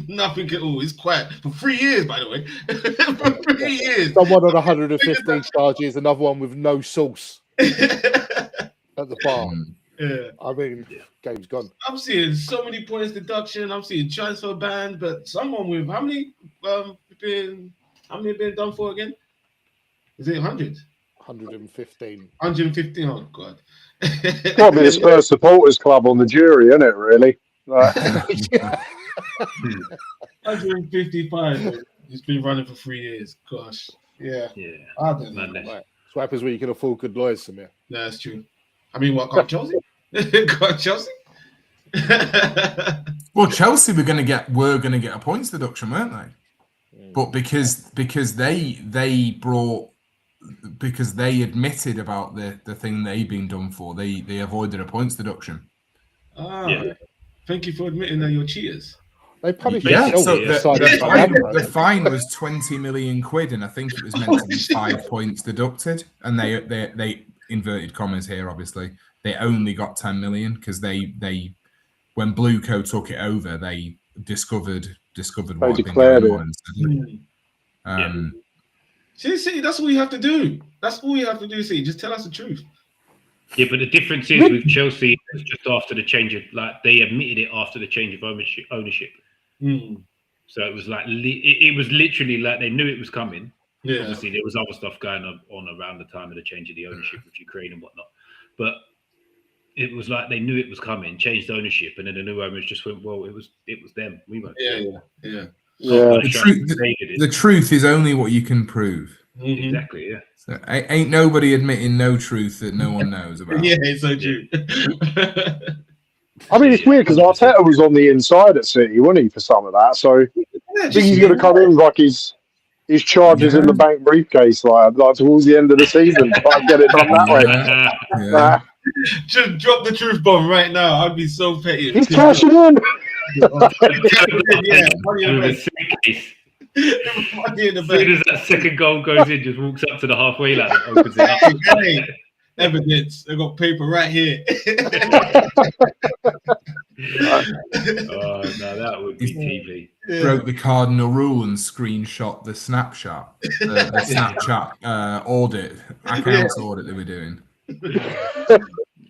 Nothing at all. It's quiet for 3 years, by the way. For 3 years. Someone on 115 charges, another one with no sauce at the bar. Yeah. I mean, game's gone. I'm seeing so many points deduction. I'm seeing transfer ban, but someone with how many been done for again? Is it 100? 115. 115. Oh God. probably a Spurs supporters club on the jury, isn't it? Really. 155. It's been running for 3 years. Gosh. Yeah. I don't know. Right. That's what happens when you can afford good lawyers, Samir. No, that's true. I mean, what, got Chelsea? Got Chelsea? Well, Chelsea were going to get a points deduction, weren't they? But because they admitted about the thing they've been done for, they avoided a points deduction. Thank you for admitting that you're cheaters. They punished the fine was 20 million quid, and I think it was meant to be 5 points deducted. And they inverted commas here, obviously. They only got 10 million because they when Blueco took it over, they discovered what had been going on. See, that's all you have to do. That's all you have to do. See, just tell us the truth. Yeah, but the difference is with Chelsea, it was just after the change of, they admitted it after the change of ownership. So it was it was literally like they knew it was coming. Yeah. Obviously, there was other stuff going on around the time of the change of the ownership with Ukraine and whatnot. But it was like they knew it was coming, changed ownership, and then the new owners just went, well, it was them. We weren't. Yeah. The truth is only what you can prove. Exactly, yeah. So ain't nobody admitting no truth that no one knows about. Yeah, it's so true. I mean, it's weird because Arteta was on the inside at City, wasn't he, for some of that? So I think he's going to come in like his charges in the bank briefcase, like towards the end of the season. Try and get it done that way. Just drop the truth bomb right now. I'd be so petty. He's cashing in. Money in the bank. As soon as that second goal goes in, just walks up to the halfway line and opens it up. Evidence. I got paper right here. Oh no, that would be TV. Broke the cardinal rule and screenshot the snapshot, the Snapchat account audit they were doing.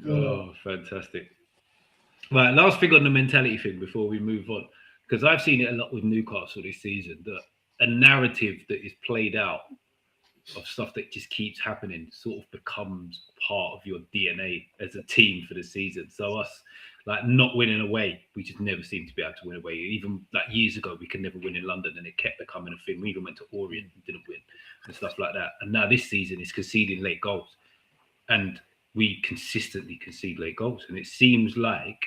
Oh, fantastic! Right, last thing on the mentality thing before we move on, because I've seen it a lot with Newcastle this season, that a narrative that is played out of stuff that just keeps happening sort of becomes part of your DNA as a team for the season. So us like not winning away, we just never seem to be able to win away. Even like years ago, we could never win in London, and it kept becoming a thing. We even went to Orient and didn't win and stuff like that. And now this season is conceding late goals, and we consistently concede late goals. And it seems like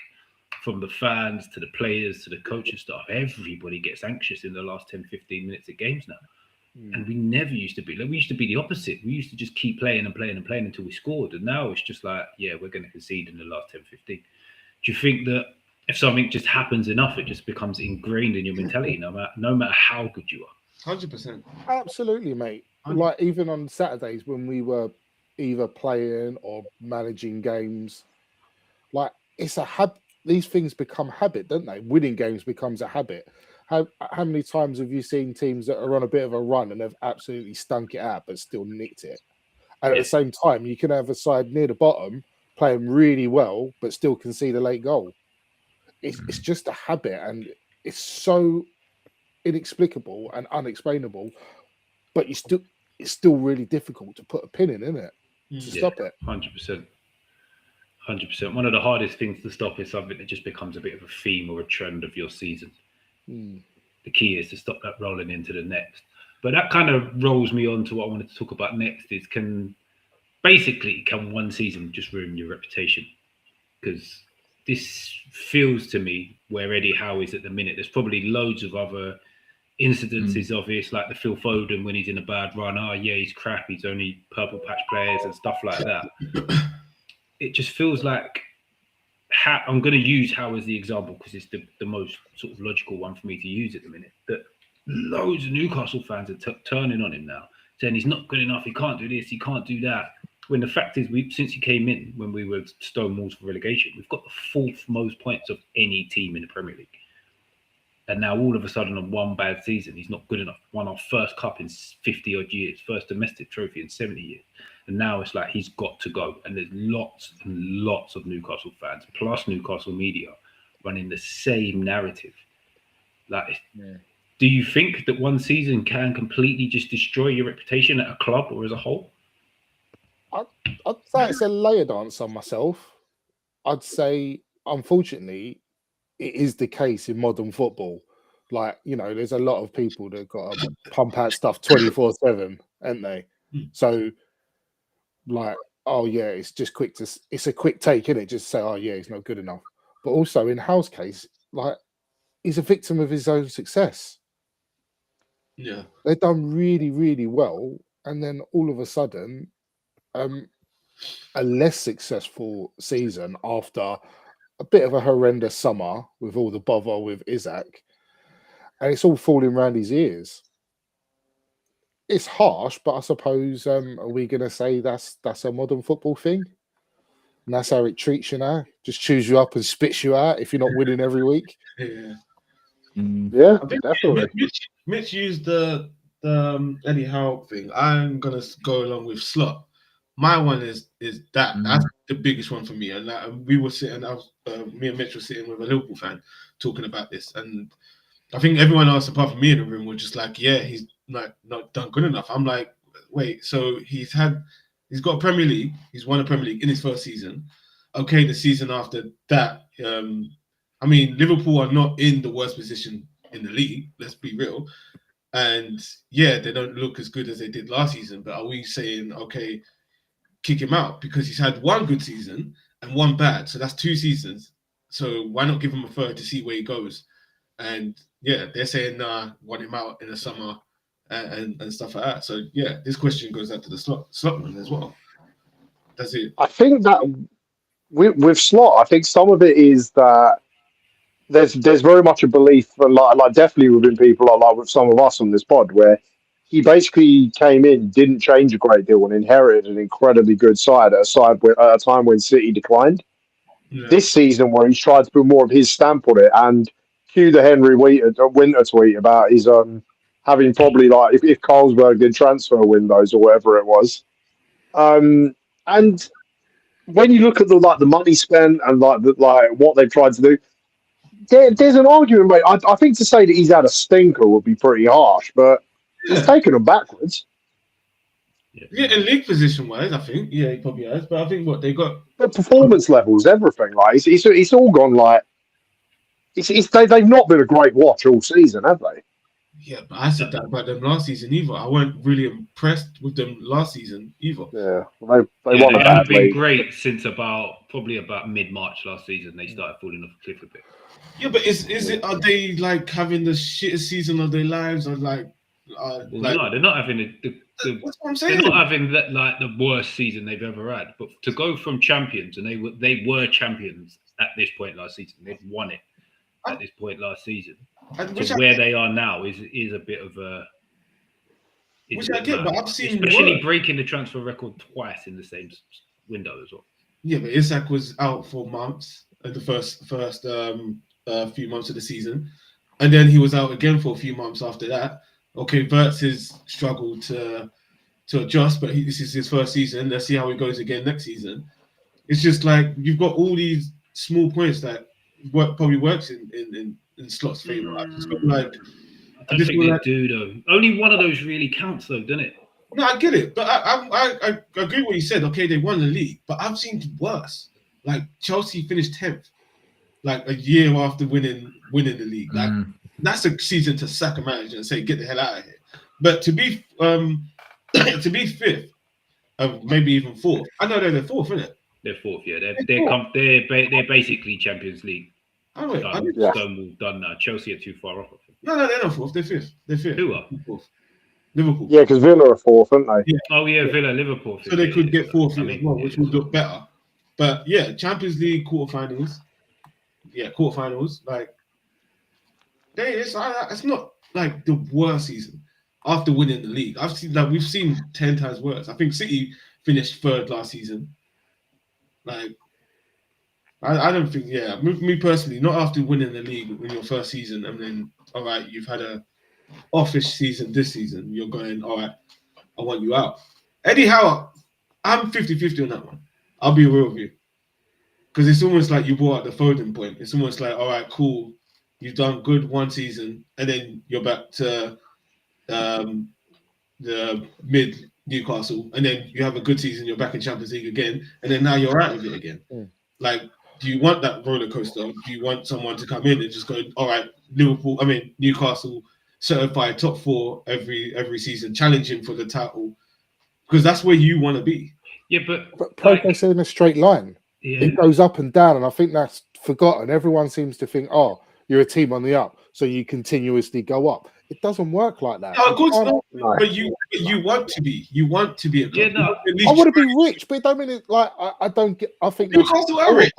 from the fans to the players to the coaching staff, everybody gets anxious in the last 10, 15 minutes of games now. And we never used to be. Like, we used to be the opposite. We used to just keep playing and playing and playing until we scored. And now it's just like, yeah, we're going to concede in the last 10, 15. Do you think that if something just happens enough, it just becomes ingrained in your mentality, no matter how good you are? 100%. Absolutely, mate. Like even on Saturdays when we were either playing or managing games, like it's a habit. These things become habit, don't they? Winning games becomes a habit. How many times have you seen teams that are on a bit of a run and they've absolutely stunk it out but still nicked it? And at the same time, you can have a side near the bottom playing really well but still concede a late goal. It's just a habit, and it's so inexplicable and unexplainable. But it's still really difficult to put a pin in, isn't it? To stop it. 100%. 100%. One of the hardest things to stop is something that just becomes a bit of a theme or a trend of your season. The key is to stop that rolling into the next. But that kind of rolls me on to what I wanted to talk about next is can one season just ruin your reputation? Because this feels to me where Eddie Howe is at the minute. There's probably loads of other incidences of this, like the Phil Foden when he's in a bad run. Oh, yeah, he's crap. He's only purple patch players and stuff like that. It just feels like I'm going to use Howe as the example because it's the most sort of logical one for me to use at the minute. That loads of Newcastle fans are turning on him now, saying he's not good enough, he can't do this, he can't do that. When the fact is, since he came in, when we were stonewalls for relegation, we've got the fourth most points of any team in the Premier League. And now all of a sudden on one bad season, he's not good enough. Won our first cup in 50 odd years, first domestic trophy in 70 years. And now it's like he's got to go. And there's lots and lots of Newcastle fans, plus Newcastle media, running the same narrative. Like, do you think that one season can completely just destroy your reputation at a club or as a whole? I'd say it's a layer dance on myself. I'd say, unfortunately, it is the case in modern football. Like, you know, there's a lot of people that got to pump out stuff 24/7, aren't they? So, like, oh yeah, it's a quick take, isn't it? Just say, oh yeah, he's not good enough. But also in Howe's case, like, he's a victim of his own success. Yeah, they've done really, really well, and then all of a sudden, a less successful season after a bit of a horrendous summer with all the bother with Isaac, and it's all falling around his ears. It's harsh, but I suppose are we going to say that's a modern football thing? And that's how it treats you now? Just chews you up and spits you out if you're not winning every week? Yeah. Yeah, definitely. Mitch used the Eddie Howe thing. I'm going to go along with Slot. My one is that. That's the biggest one for me. And we were sitting, me and Mitch were sitting with a Liverpool fan talking about this. And I think everyone else apart from me in the room were just like, yeah, he's not done good enough. I'm like, wait, so he's got a Premier League. He's won a Premier League in his first season. Okay, the season after that, I mean, Liverpool are not in the worst position in the league. Let's be real. And yeah, they don't look as good as they did last season. But are we saying, okay, kick him out because he's had one good season and one bad? So that's 2 seasons. So why not give him a third to see where he goes? And yeah, they're saying, nah, want him out in the summer and stuff like that. So yeah, this question goes out to the Slotman as well. That's it. I think that with Slot, I think some of it is that there's very much a belief, like definitely within people, like with some of us on this pod, where he basically came in, didn't change a great deal, and inherited an incredibly good side at a time when City declined. Yeah. This season, where he's tried to put more of his stamp on it, and cue the Henry Winter tweet about his having probably, like, if Carlsberg did transfer windows or whatever it was, and when you look at the money spent and like what they've tried to do, there's an argument, mate. I think to say that he's had a stinker would be pretty harsh, but he's taken them backwards. Yeah, in league position wise, I think. Yeah, he probably has. But I think what they got. The performance levels, everything, like it's all gone like. They've not been a great watch all season, have they? Yeah, but I said that about them last season either. I weren't really impressed with them last season either. Yeah, they won a haven't bad been league. great since probably about mid-March last season. They started falling off a cliff a bit. Yeah, but is it? Are they like having the shittest season of their lives, or like? No, they're not having that's what I'm saying. They're not having like the worst season they've ever had. But to go from champions, and they were champions at this point last season. They've won it at this point last season. So where they are now is a bit of a. Which I get, but I've seen especially breaking the transfer record twice in the same window as well. Yeah, but Isak was out for months at the first few months of the season, and then he was out again for a few months after that. Okay, Wirtz has struggled to adjust, but this is his first season. Let's see how it goes again next season. It's just like you've got all these small points that probably works in Slot's favor. I just feel like. I don't think they do though. Only one of those really counts though, doesn't it? No, I get it, but I agree with what you said. Okay, they won the league, but I've seen worse. Like Chelsea finished 10th, like a year after winning the league. Like that's a season to sack a manager and say get the hell out of here. But to be to be 5th, maybe even 4th. I know they're 4th, isn't it? They're 4th, yeah. They're basically Champions League. Done now. Chelsea are too far off. No, they're not 4th. They're 5th. They're 5th. Who are? 4th. Liverpool. Yeah, because Villa are 4th, aren't they? Yeah. Oh yeah, Villa, Liverpool. So they could get 4th as well, which would look better. But yeah, Champions League quarterfinals. Yeah, quarterfinals. Like, it's not like the worst season after winning the league. We've seen 10 times worse. I think City finished 3rd last season. Like, I don't think. Yeah, me personally, not after winning the league in your first season, and then all right, you've had a offish season this season. You're going, all right, I want you out. Eddie Howe, I'm 50-50 on that one. I'll be real with you. Because it's almost like you brought out the Foden point. It's almost like, all right, cool. You've done good one season, and then you're back to the mid Newcastle, and then you have a good season, you're back in Champions League again, and then now you're out of it again. Like, do you want that roller coaster? Or do you want someone to come in and just go, all right, Newcastle certified top 4 every season, challenging for the title? Because that's where you want to be. Yeah, but progress in a straight line. Yeah. It goes up and down, and I think that's forgotten. Everyone seems to think, oh, you're a team on the up, so you continuously go up. It doesn't work like that. No, of course not. No. But you want to be. You want to be a club. Yeah, no. I want to be rich, but it don't mean it like I don't get. I think Newcastle are rich.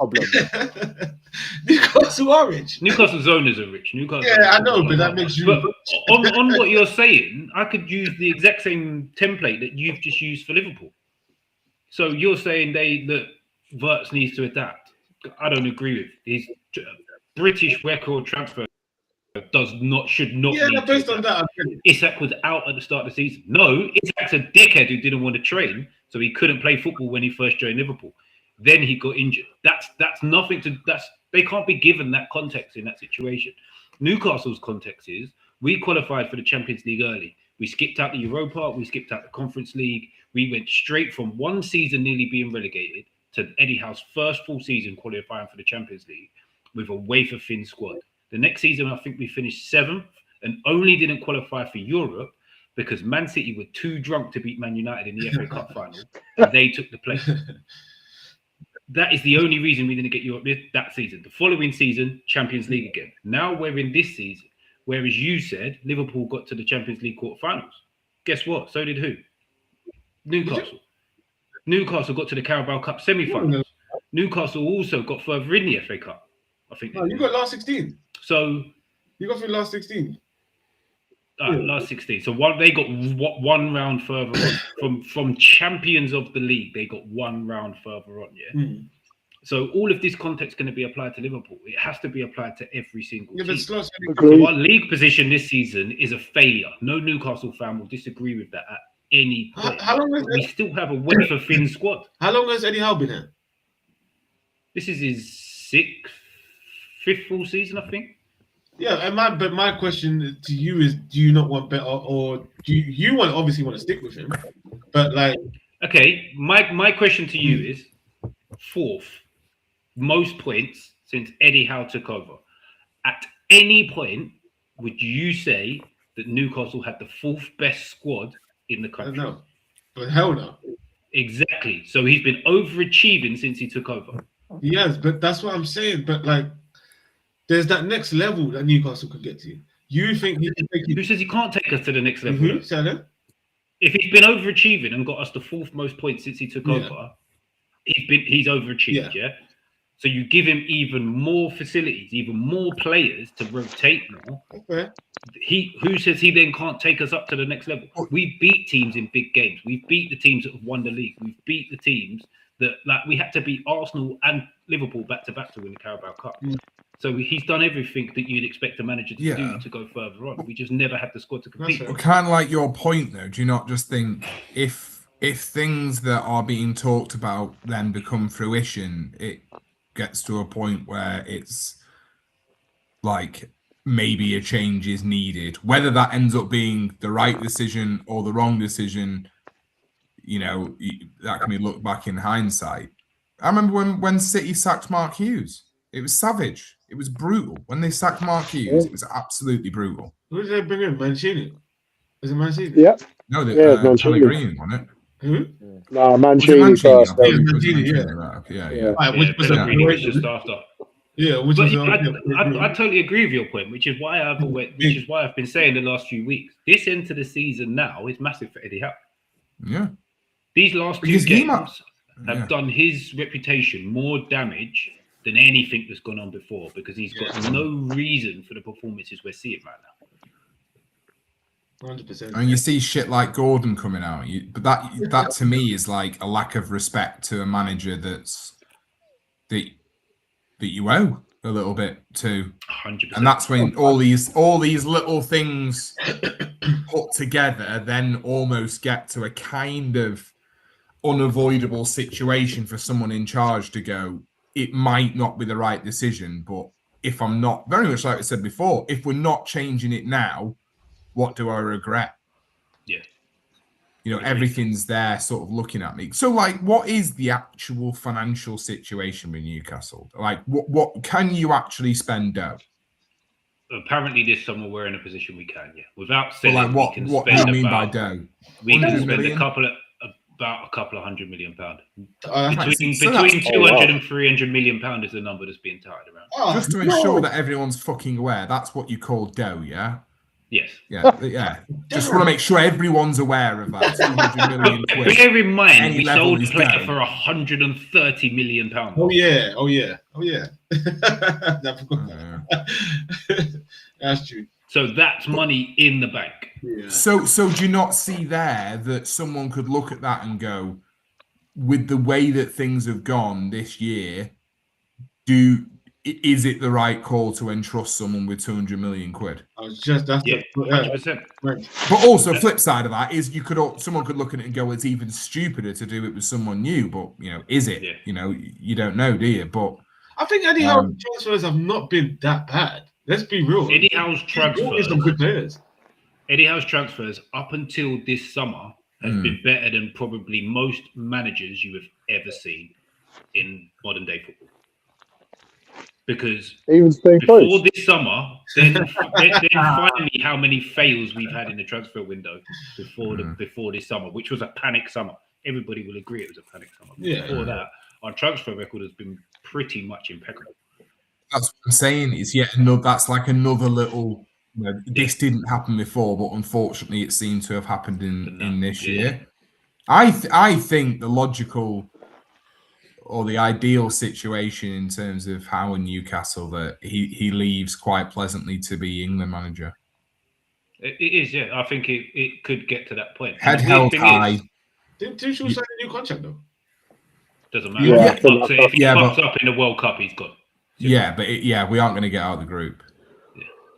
Newcastle are rich. Newcastle's owners are rich. Newcastle. Yeah, I know, but that makes you. But on what you're saying, I could use the exact same template that you've just used for Liverpool. So you're saying that Wirtz needs to adapt. I don't agree with his British record transfer. Should not. Yeah, based on that, Isak was out at the start of the season. No, Isak's a dickhead who didn't want to train, so he couldn't play football when he first joined Liverpool. Then he got injured. That's nothing to. They can't be given that context in that situation. Newcastle's context is we qualified for the Champions League early. We skipped out the Europa. We skipped out the Conference League. We went straight from one season nearly being relegated to Eddie Howe's first full season qualifying for the Champions League with a wafer-thin squad. The next season, I think we finished 7th and only didn't qualify for Europe because Man City were too drunk to beat Man United in the FA Cup final, and they took the place. That is the only reason we didn't get Europe that season. The following season, Champions League again. Now we're in this season, whereas you said Liverpool got to the Champions League quarterfinals. Guess what? So did who? Newcastle. Newcastle got to the Carabao Cup semi-finals. Newcastle also got further in the FA Cup. I think. No, you got last 16. So you got through last 16. Last 16. So they got one round further on from champions of the league. They got one round further on. Yeah. Mm. So all of this context is going to be applied to Liverpool. It has to be applied to every single team. So our league position this season is a failure. No Newcastle fan will disagree with that at any point. How long has we still have a wafer-thin squad? How long has Eddie Howe been here? This is his 5th full season, I think. Yeah, and my question to you is: do you not want better, or do you obviously want to stick with him? But like, okay, my question to you is: fourth most points since Eddie Howe took over. At any point, would you say that Newcastle had the fourth best squad in the I don't country? know, but hell no. Exactly. So he's been overachieving since he took over. Yes, but that's what I'm saying. But like, there's that next level that Newcastle could get to. You think he can take Who it? says he can't take us to the next level? Mm-hmm. Say that? If he's been overachieving and got us the fourth most points since he took over, he's overachieved, yeah? So you give him even more facilities, even more players to rotate more. Okay. Who says he then can't take us up to the next level? We beat teams in big games. We've beat the teams that have won the league. We've beat the teams that, like, we had to beat Arsenal and Liverpool back to back to win the Carabao Cup. So he's done everything that you'd expect a manager to do to go further on. We just never had the squad to compete. Well, kind of like your point, though. Do you not just think if things that are being talked about then become fruition, it gets to a point where it's like maybe a change is needed, whether that ends up being the right decision or the wrong decision, you know, that can be looked back in hindsight. I remember when City sacked Mark Hughes, it was savage, it was brutal. When they sacked Mark Hughes, it was absolutely brutal. Who did they bring in? Mancini? Is it Mancini? Yeah. No, Mancini. Pellegrini, wasn't it? Who? No, Mancini first. Mancini, yeah. Right, yeah. Which was Pellegrini was just after. Yeah, which But is I totally agree with your point, which is why I've been saying the last few weeks. This end to the season now is massive for Eddie Howe. Yeah. These last two games have done his reputation more damage than anything that's gone on before, because he's got no reason for the performances we're seeing right now. 100%. And you see shit like Gordon coming out, but that to me is like a lack of respect to a manager that you owe a little bit to. 100%. And that's when all these little things put together then almost get to a kind of unavoidable situation for someone in charge to go, it might not be the right decision, but if I'm not, very much like I said before, if we're not changing it now, what do I regret? Yeah. You know, everything's there sort of looking at me. So, like, what is the actual financial situation with Newcastle? Like, what can you actually spend dough? Apparently this summer we're in a position we can, without selling. Like, what do you mean by dough? We can spend million? about a couple of £100 million. Between So 200 and 300 million pound is the number that's being tied around. Just to ensure that everyone's fucking aware, that's what you call dough, yeah? Yes. Yeah. Just want to make sure everyone's aware of that. 200 million quid. Bear in mind, we sold a player dough. for £130 million. Oh yeah. That's true. So that's money in the bank. Yeah. So do you not see there that someone could look at that and go, with the way that things have gone this year, is it the right call to entrust someone with 200 million quid? I was just 100%. But also, flip side of that is someone could look at it and go, it's even stupider to do it with someone new. But is it? Yeah. You don't know, do you? But I think Eddie Howe's transfers have not been that bad. Let's be real. Eddie Howe's transfers. Some good players. Eddie Howe's transfers up until this summer has been better than probably most managers you have ever seen in modern day football. Because before this summer, then find me how many fails we've had in the transfer window before this summer, which was a panic summer. Everybody will agree it was a panic summer. Before that, our transfer record has been pretty much impeccable. That's what I'm saying. Is that's like another little. This didn't happen before, but unfortunately, it seemed to have happened in this year. I think the logical or the ideal situation in terms of Howe and Newcastle, that he leaves quite pleasantly to be England manager. It is, yeah. I think it could get to that point. Head held high. Didn't Tuchel sign a new contract though? Doesn't matter. If he fucks up in the World Cup, he's gone. Yeah, but we aren't going to get out of the group.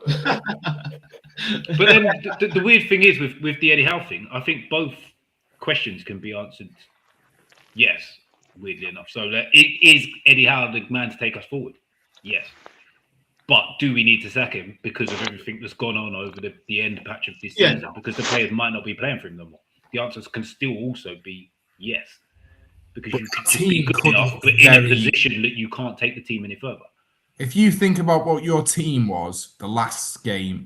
Yeah. But then the weird thing is with the Eddie Howe thing, I think both questions can be answered yes, weirdly enough. So is Eddie Howe the man to take us forward? Yes. But do we need to sack him because of everything that's gone on over the end patch of this season? Because the players might not be playing for him no more. The answers can still also be yes. Because you could just be good enough, but in a position that you can't take the team any further. If you think about what your team was the last game,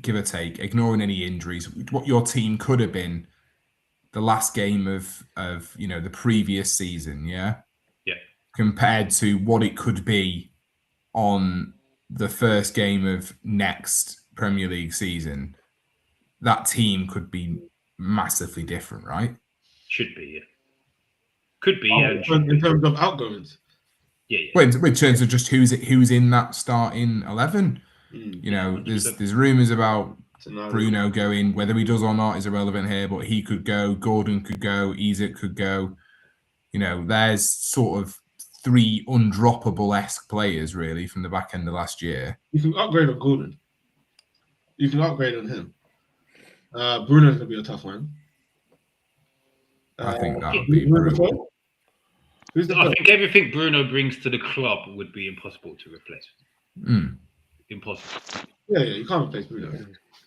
give or take, ignoring any injuries, what your team could have been the last game of the previous season, yeah, compared to what it could be on the first game of next Premier League season, that team could be massively different, right? Should be, yeah. Could be, in terms of outgoings. Yeah. Well, in terms of just who's in that starting 11, there's rumours about Bruno going. Whether he does or not is irrelevant here, but he could go. Gordon could go. Isak could go. There's sort of 3 undroppable-esque players really from the back end of last year. You can upgrade on Gordon. You can upgrade on him. Bruno's gonna be a tough one. I think that would be brutal. I think everything Bruno brings to the club would be impossible to replace. Impossible. Yeah, you can't replace Bruno.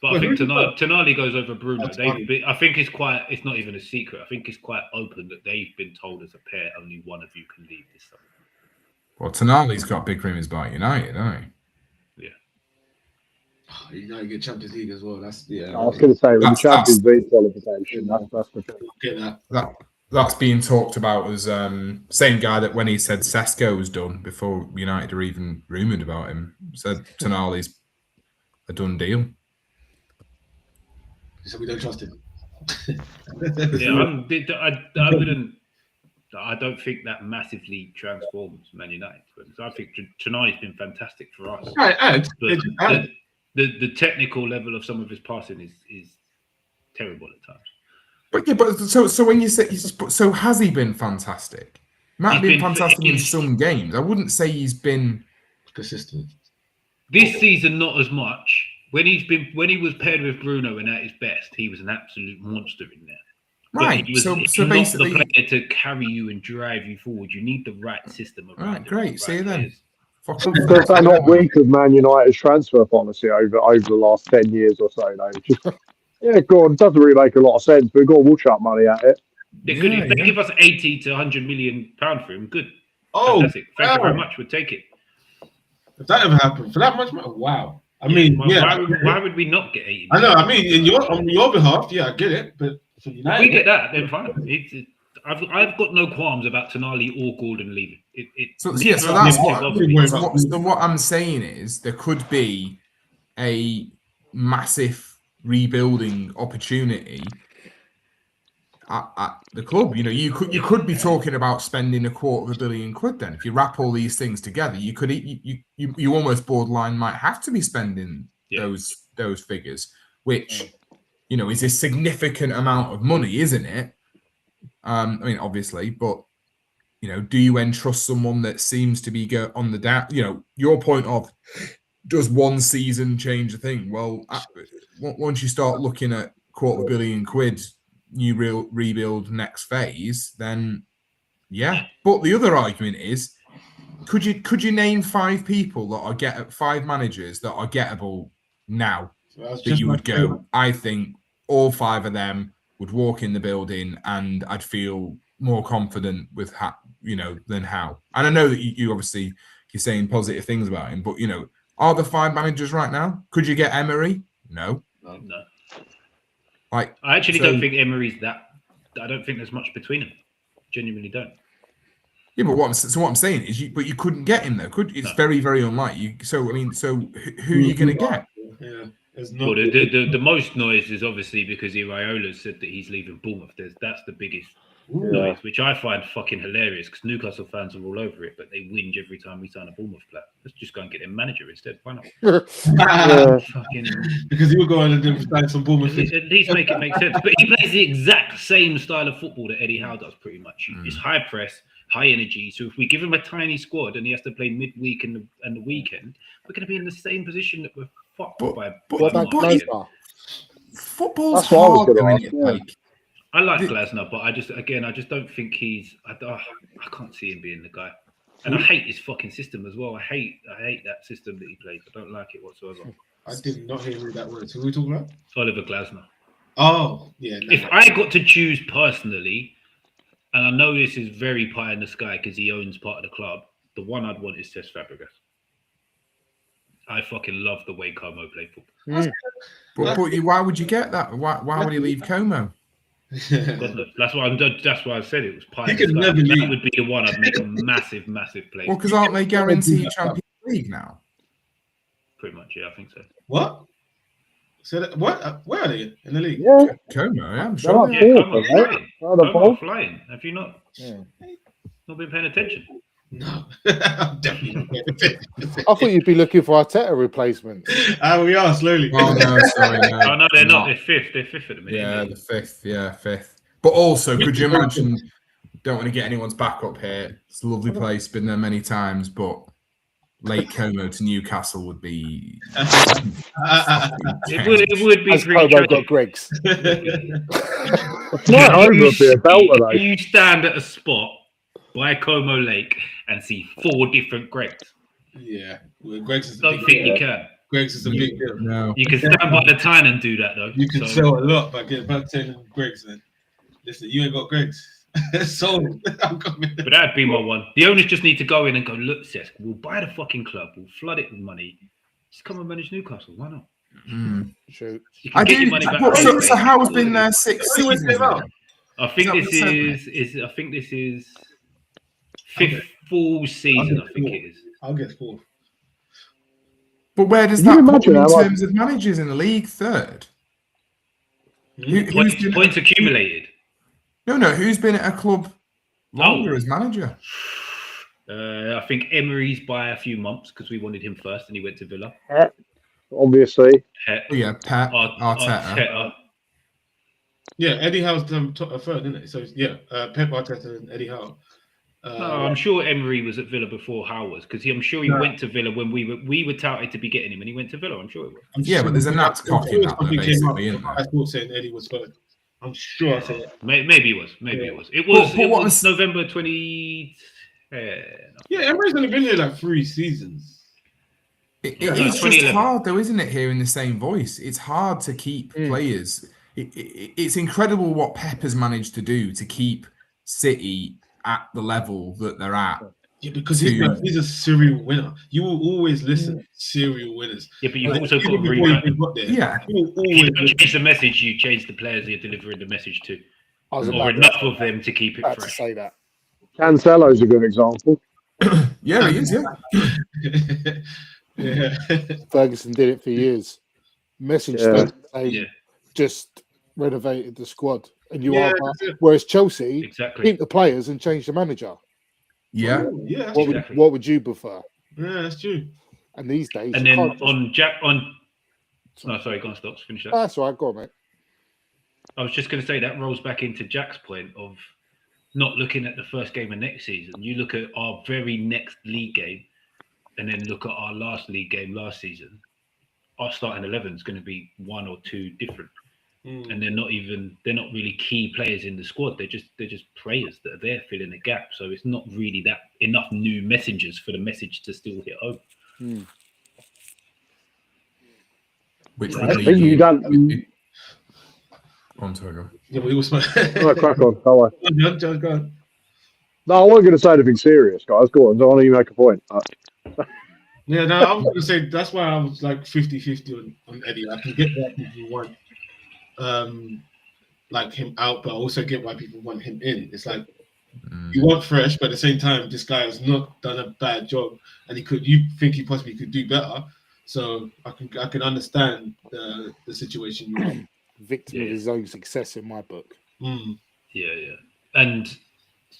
But I think Tonali goes over Bruno. I think it's not even a secret. I think it's quite open that they've been told as a pair only one of you can leave this summer. Well, Tonali's got big rumours about United, hasn't he? Yeah. United get Champions League as well. That's I was going to say with the Champions League qualification, that's the thing. Get that's being talked about as same guy that when he said Sesko was done before United are even rumoured about him, said Tonali's a done deal. So we don't trust him. I don't think that massively transforms Man United. I think Tonali's been fantastic for us. But the technical level of some of his passing is terrible at times. But so when you say so, has he been fantastic? Might have been fantastic in some games. I wouldn't say he's been consistent. This season, not as much. When he was paired with Bruno and at his best, he was an absolute monster in there. Right. So basically, the player to carry you and drive you forward. You need the right system around. Right. Great. See you then. Because they're not weak of Man United's transfer policy over the last 10 years or so. Go on, doesn't really make a lot of sense, but go on, we'll chuck money at it. If they give us 80 to 100 million pound for him, good. Fantastic. Thank you very much. We'll take it. If that ever happened for that much money, wow. Why would we not get 80 million? I know. I mean, on your behalf, I get it, but for United, if we get that, then fine. I've got no qualms about Tonali or Gordon leaving. So that's what I'm saying is there could be a massive rebuilding opportunity at the club. You could be talking about spending £250 million then. If you wrap all these things together, you almost borderline might have to be spending those figures, which is a significant amount of money, isn't it? I mean, obviously, but do you entrust someone that seems to be on the down? Your point of does one season change the thing? Well, once you start looking at £250 million, new rebuild next phase, then yeah. But the other argument is, could you name 5 people that are 5 managers that are gettable now that you would go? I think all 5 of them would walk in the building, and I'd feel more confident with than how. And I know that you obviously you're saying positive things about him, but are the 5 managers right now? Could you get Emery? No. I actually don't think Emery's that. I don't think there's much between them. Genuinely don't. Yeah, but what I'm saying is, you couldn't get him though. It's very, very unlikely. So I mean, so who are you going to get? Yeah. Well, the most noise is obviously because Iraola said that he's leaving Bournemouth. That's the biggest noise, which I find fucking hilarious because Newcastle fans are all over it, but they whinge every time we sign a Bournemouth player. Let's just go and get him manager instead. Why not? Because he will go on and sign some Bournemouth. At least make it make sense. But he plays the exact same style of football that Eddie Howe does, pretty much. It's high press, high energy. So if we give him a tiny squad and he has to play midweek and the weekend, we're going to be in the same position that we're fucked by. Football's hard. I like Glasner, but I just don't think he's. I can't see him being the guy. And I hate his fucking system as well. I hate that system that he plays. I don't like it whatsoever. I did not hear that word. Who are we talking about? Oliver Glasner. Oh, yeah. No. If I got to choose personally, and I know this is very pie in the sky because he owns part of the club, the one I'd want is Cesc Fabregas. I fucking love the way Como played football. But why would you get that? Why would he leave Como? God knows. That's why I said it was pie. He in the could sky. never That leave. would be the one I'd make a massive play. Well, because aren't they guaranteed Champions League now? Pretty much, yeah, I think so. What? So what? Where are they in the league? Yeah, Como, yeah, I'm they're sure. not Yeah, fourth, Como's are they? flying. Are they Como's both? flying. Have you not been paying attention? No, I'm definitely not paying attention. I thought you'd be looking for Arteta replacements. We are slowly. Oh no, sorry, no. Oh no, they're not. They're fifth. They're fifth at the minute. Yeah, the fifth. Yeah, fifth. But also, could you imagine? Don't want to get anyone's back up here. It's a lovely place. Been there many times, but late Como to Newcastle would be. It would be As pretty Como got tragic. Greg's. It's not over a bit, belter though. You stand at a spot by Como Lake and see 4 different Gregs. Yeah, well, Greg's is a Don't big think deal. you can. Greg's is a big deal. No. You can stand by the Tyne and do that though. You can So, sell a lot by telling Greg's. Then listen, you ain't got Greg's. Sold. I'm coming. but that'd be my one. The owners just need to go in and go, look, Cesc, we'll buy the fucking club, we'll flood it with money. Just come and manage Newcastle. Why not? Shoot. You can I get do. your money back. So Howe's been there 6 seasons now. I think Is that this is fifth full season. I think it is. I'll get 4th. But where does Can you that put imagine them in how much- terms of managers in the league? Third. Who's been Points accumulated. No. Who's been at a club longer as manager? I think Emery's by a few months because we wanted him first and he went to Villa. Obviously. Oh, yeah, Pep, Arteta. Yeah, Eddie Howe's done third, isn't it? So yeah, Pep Arteta and Eddie Howe. No, I'm sure Emery was at Villa before Howe was because I'm sure he went to Villa when we were touted to be getting him and he went to Villa. I'm sure it was. Yeah, but there's a Nats cocky in that, though, basically, isn't I there? thought saying Eddie was third. I'm sure I said it. Maybe it was. It was. It But what was was- November 20. Yeah, Emery's only been here like 3 seasons. It Yeah, is just 2011. hard, though, isn't it, hearing the same voice? It's hard to keep players. It's incredible what Pep has managed to do to keep City at the level that they're at. Yeah, because he's a serial winner. You will always listen to serial winners. Yeah, but you've Like, also got even to before you revamp. even got there, Yeah. you will If you always don't change the message, you change the players you're delivering the message to, I was or about enough of them to keep it to fresh. say that. Cancelo's a good example. Yeah, he is, yeah. yeah. Ferguson did it for years. Message that they Yeah, just renovated the squad. And you Yeah, are, that's it. whereas Chelsea, exactly. keep the players and change the manager. Yeah. Yeah, that's What true. Exactly. what would you prefer? Yeah, that's true. And these days, And you then can't just- no, sorry, go on, Stocks, finish that. that's all right, go on, mate. I was just going to say that rolls back into Jack's point of not looking at the first game of next season. You look at our very next league game and then look at our last league game last season. Our starting 11 is going to be 1 or 2 different. And they're not really key players in the squad. They're just players that are there filling a gap. So it's not really that enough new messengers for the message to still hit home. Which I think you don't. On to go. Yeah, but he was smart. Oh, crack on. Go on. Go on. No, I wasn't going to say anything serious, guys. Go on. Don't let you make a point. Yeah, no, I was going to say that's why I was like 50-50 on Eddie. I can get why people want like him out, but I also get why people want him in. It's like you want fresh, but at the same time, this guy has not done a bad job, and you think he possibly could do better. So I can understand the situation you're in. Victim of his own success in my book. Yeah. And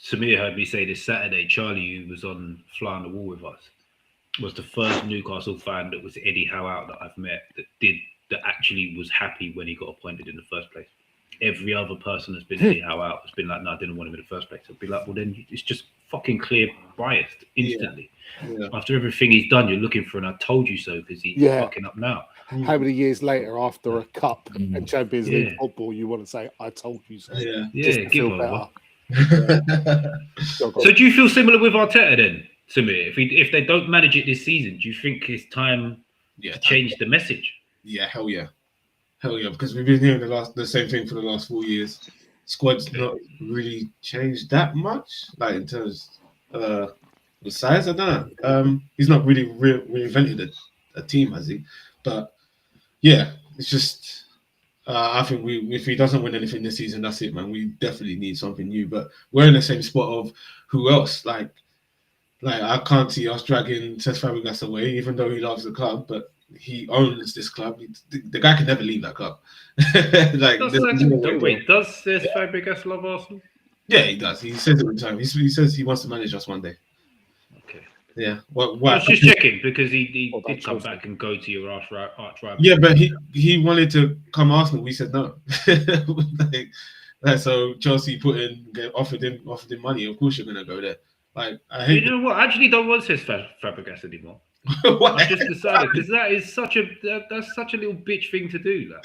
Samir heard me say this Saturday, Charlie, who was on Fly on the Wall with us, was the first Newcastle fan that was Eddie Howe out that I've met that actually was happy when he got appointed in the first place. Every other person that's been Eddie Howe out has been like, no, I didn't want him in the first place. I'd be like, well, then it's just fucking clear biased instantly. Yeah. After everything he's done, you're looking for an I told you so because he's fucking up now. How many years later, after a cup and Champions League Yeah. football, you want to say, I told you so? Yeah. Yeah, Just to give feel over. better. So do you feel similar with Arteta then? Samir, if they don't manage it this season, do you think it's time to change the message? Yeah, hell yeah, because we've been hearing the same thing for the last 4 years. Squad's not really changed that much, like in terms the size. I don't know. He's not really reinvented a team, has he? But yeah, it's just I think if he doesn't win anything this season, that's it, man. We definitely need something new. But we're in the same spot of who else? Like I can't see us dragging Cesc Fabregas away, even though he loves the club, but he owns this club. The guy can never leave that club. Does Cesc Fabregas love Arsenal? Yeah, he does. He says it all the time. He says he wants to manage us one day. Okay. Yeah. I was just checking because he did come back and go to your arch rival. Yeah, but he wanted to come Arsenal. We said no. So Chelsea offered him money. Of course you're gonna go there. Like I hate. You know what? I actually don't want Cesc Fabregas anymore. I've just decided because that's such a little bitch thing to do. Like.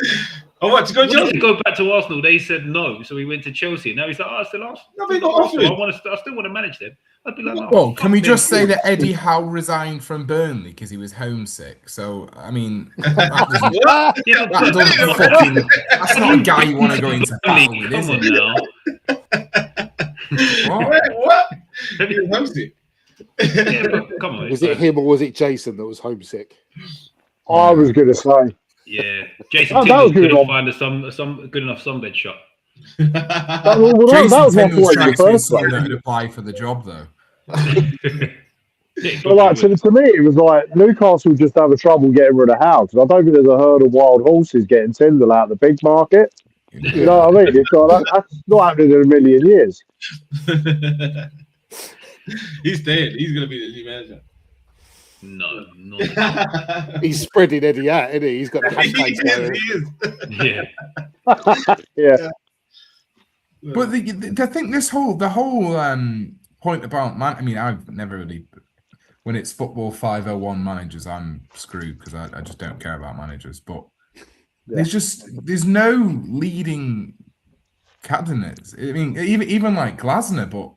Oh, what, to go to Chelsea? To go back to Arsenal, they said no, so he went to Chelsea. Now he's like, oh, it's still Arsenal. No, they got offered. I still want to manage them. I'd be like, no. Well, can we just say that Eddie Howe resigned from Burnley because he was homesick? So, I mean, that's not a guy you want to go into battle with, is it? What? He was homesick. Yeah, but come on. Was it him or was it Jason that was homesick? I was going to say. Yeah, Jason Tingle couldn't find some good enough sunbed shot. That was my point in the first place. That apply for the job though. But like to me, it was like Newcastle just having trouble getting rid of Howe because I don't think there's a herd of wild horses getting Tyndall out of the big market. You know what I mean? That's not happening in a million years. He's staying. He's going to be the new manager. No. He's spreading Eddie out, isn't he? He's got the hashtags going. Yeah. But I think the whole point about I mean, I've never really. When it's football 501 managers, I'm screwed because I just don't care about managers. But there's no leading candidates. I mean, even like Glasner, but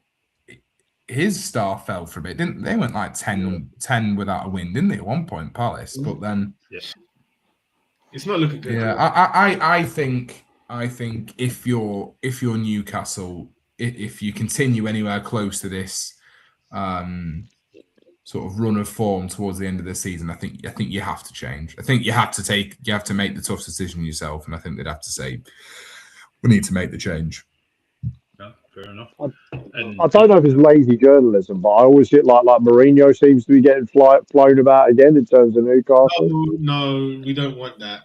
his star fell for a bit, didn't they? Went like 10 without a win, didn't they? At one point, Palace, but then it's not looking good. Yeah, I think if you're Newcastle, if you continue anywhere close to this sort of run of form towards the end of the season, I think you have to change. I think you have to make the tough decision yourself, and I think they'd have to say we need to make the change. No, fair enough. I don't know if it's lazy journalism, but I always get like Mourinho seems to be getting flown about again in terms of Newcastle. No, we don't want that.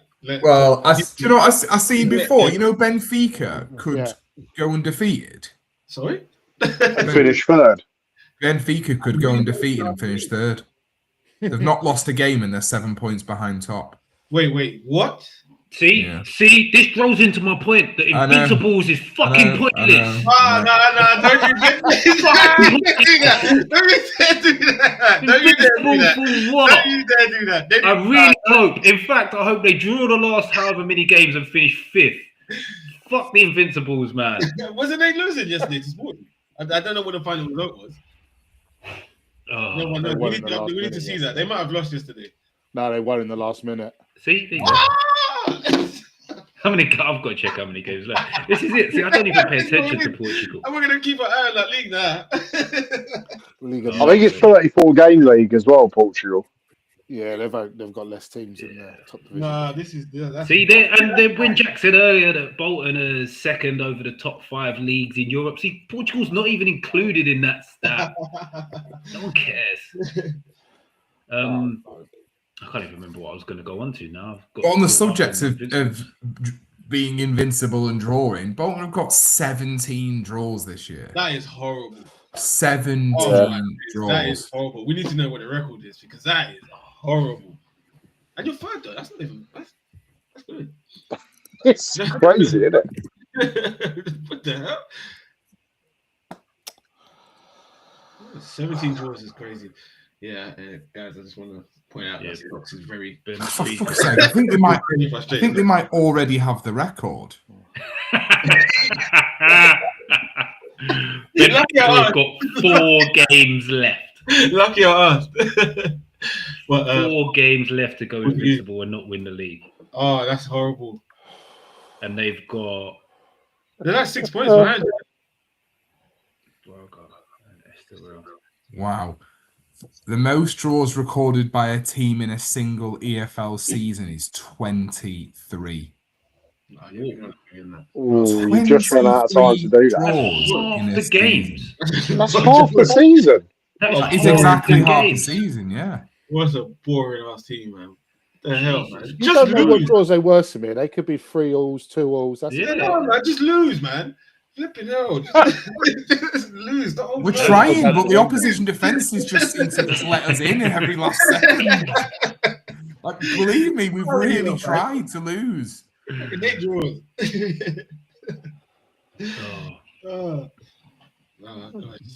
I've seen before. You know, Benfica could go undefeated. Sorry, and finish third. Benfica could go undefeated and finish third. They've not lost a game and they're 7 points behind top. Wait, what? See, this rolls into my point that Invincibles is fucking pointless. No, don't you dare do that. Don't you dare do that. I really hope. In fact, I hope they draw the last however many games and finish 5th. Fuck the Invincibles, man. Wasn't they losing yesterday to Sporting? I don't know what the final result was. We need to see that. They might have lost yesterday. No, they won in the last minute. See? I've got to check how many games left. This is it. See, I don't even pay attention to Portugal. And we're going to keep an eye on that league now. I think it's 34-game league as well, Portugal. Yeah, they've got less teams in the top division. No, this is... when Jack said earlier that Bolton is second over the top 5 leagues in Europe. See, Portugal's not even included in that stat. No one cares. I can't even remember what I was going to go on to now. On the subject of being invincible and drawing, Bolton have got 17 draws this year. That is horrible. 17 draws. That is horrible. We need to know what the record is because that is horrible. And you're third though. That's not even. That's good. It's crazy, isn't it? What the hell? 17 draws is crazy. Yeah, guys, I just want to point out that Fox is very. For fuck's sake, I think they might already have the record. They've got 4 games left. Lucky on us. But 4 games left to go invincible and not win the league. Oh, that's horrible. And they've got. They're like 6 points behind. Oh God, that's still real. Wow. The most draws recorded by a team in a single EFL season is 23. Oh, yeah, Ooh, you just ran out of time to do that. Half the games. That's half the season. It's exactly half the season, yeah. What a boring ass team, man. What the hell, man? You Just don't know what lose. draws they were, Samir. They could be 3-alls, 2-alls. That's Yeah, it. no, man, just lose, man. Flipping hell. Just lose. We're trying, but the opposition defence is just seems to just let us in every last second. Like, believe me, we've really tried to lose. Nick draws. Oh.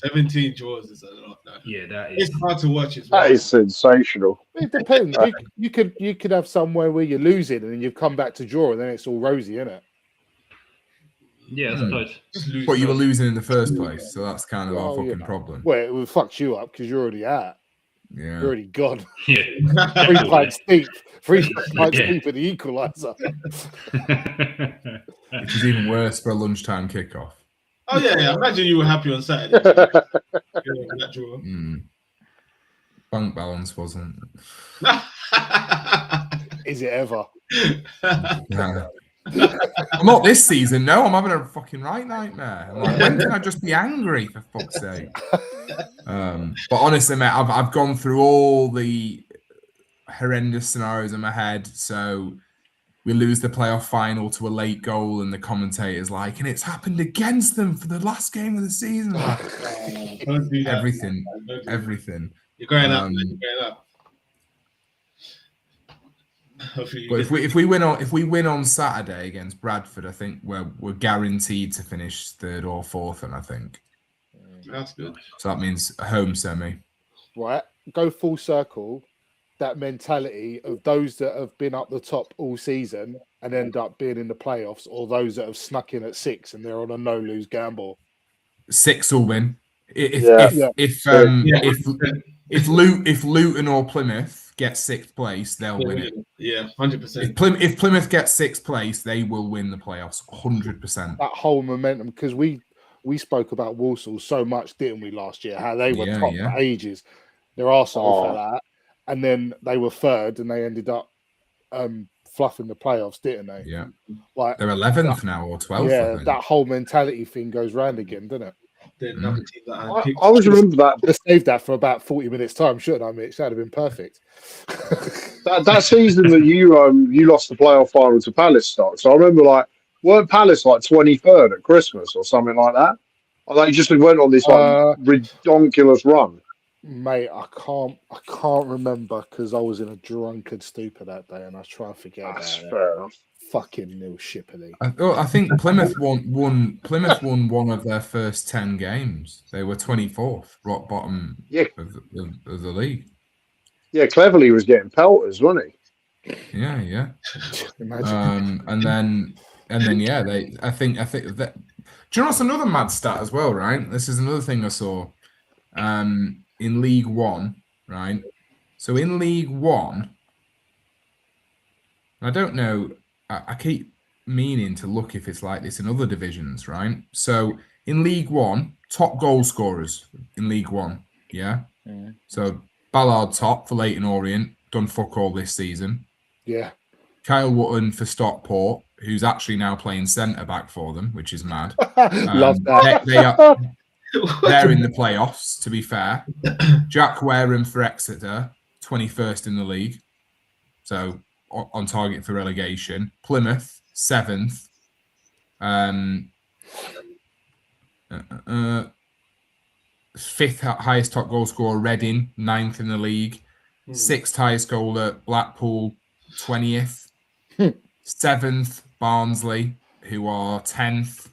17 draws is a lot. No. Yeah, that is. It's hard to watch as well. That is sensational. It depends. You could have somewhere where you're losing and then you've come back to draw and then it's all rosy, isn't it? Yeah, I suppose. Just lose. But you were losing in the first place, so that's kind of our fucking problem. Well, it fucks you up because you're already out. Yeah. You're already gone. Yeah. 3 pints deep. 3 pints Yeah. deep at the equaliser. Which is even worse for a lunchtime kickoff. Oh, yeah. Imagine you were happy on Saturday. That draw. Bank balance wasn't. Is it ever? Yeah. Not this season, no. I'm having a fucking right nightmare. I'm like, when can I just be angry, for fuck's sake? But honestly, mate, I've gone through all the horrendous scenarios in my head. So we lose the playoff final to a late goal, and the commentator's like, and it's happened against them for the last game of the season. Like, Don't do that. everything, Don't do that. everything. You're going up, man. You're going up. But if we win on Saturday against Bradford, I think we're guaranteed to finish 3rd or 4th, and I think that's good. So that means a home semi. Right, go full circle. That mentality of those that have been up the top all season and end up being in the playoffs, or those that have snuck in at 6 and they're on a no-lose gamble. 6 will win. If Luton or Plymouth get 6th place, they'll win it. Yeah, 100%. If Plymouth gets 6th place, they will win the playoffs 100%. That whole momentum, because we spoke about Walsall so much, didn't we, last year? How they were top for ages. Their arsehole for that. And then they were 3rd and they ended up fluffing the playoffs, didn't they? Yeah. Like, they're 11th now or 12th. Yeah, that whole mentality thing goes round again, doesn't it? I always remember that. I saved that for about 40 minutes time, shouldn't I, Mitch? That'd have been perfect. that season that you lost the playoff final to Palace start. So I remember, weren't Palace 23rd at Christmas or something like that? Or they just went on this ridiculous run. Mate, I can't remember because I was in a drunkard stupor that day, and I was trying to forget That's about fair it. enough. Fucking Neil Shipley. I think Plymouth won. Plymouth won one of their first 10 games. They were 24th, rock bottom of the league. Yeah, Cleverly was getting pelters, wasn't he? Yeah. Imagine. And then I think that. Do you know what's another mad stat as well? Right, this is another thing I saw. In League One, right? So in League One, I don't know. I keep meaning to look if it's like this in other divisions, right? So in League One, top goal scorers in League One, yeah? So Ballard top for Leyton Orient, done fuck all this season. Yeah. Kyle Wootton for Stockport, who's actually now playing centre-back for them, which is mad. Love that. They're in the playoffs, to be fair. Jack Wareham for Exeter, 21st in the league. So on target for relegation. Plymouth, 7th. 5th highest top goal scorer, Reading, 9th in the league. 6th highest goaler, Blackpool, 20th. 7th, Barnsley, who are 10th.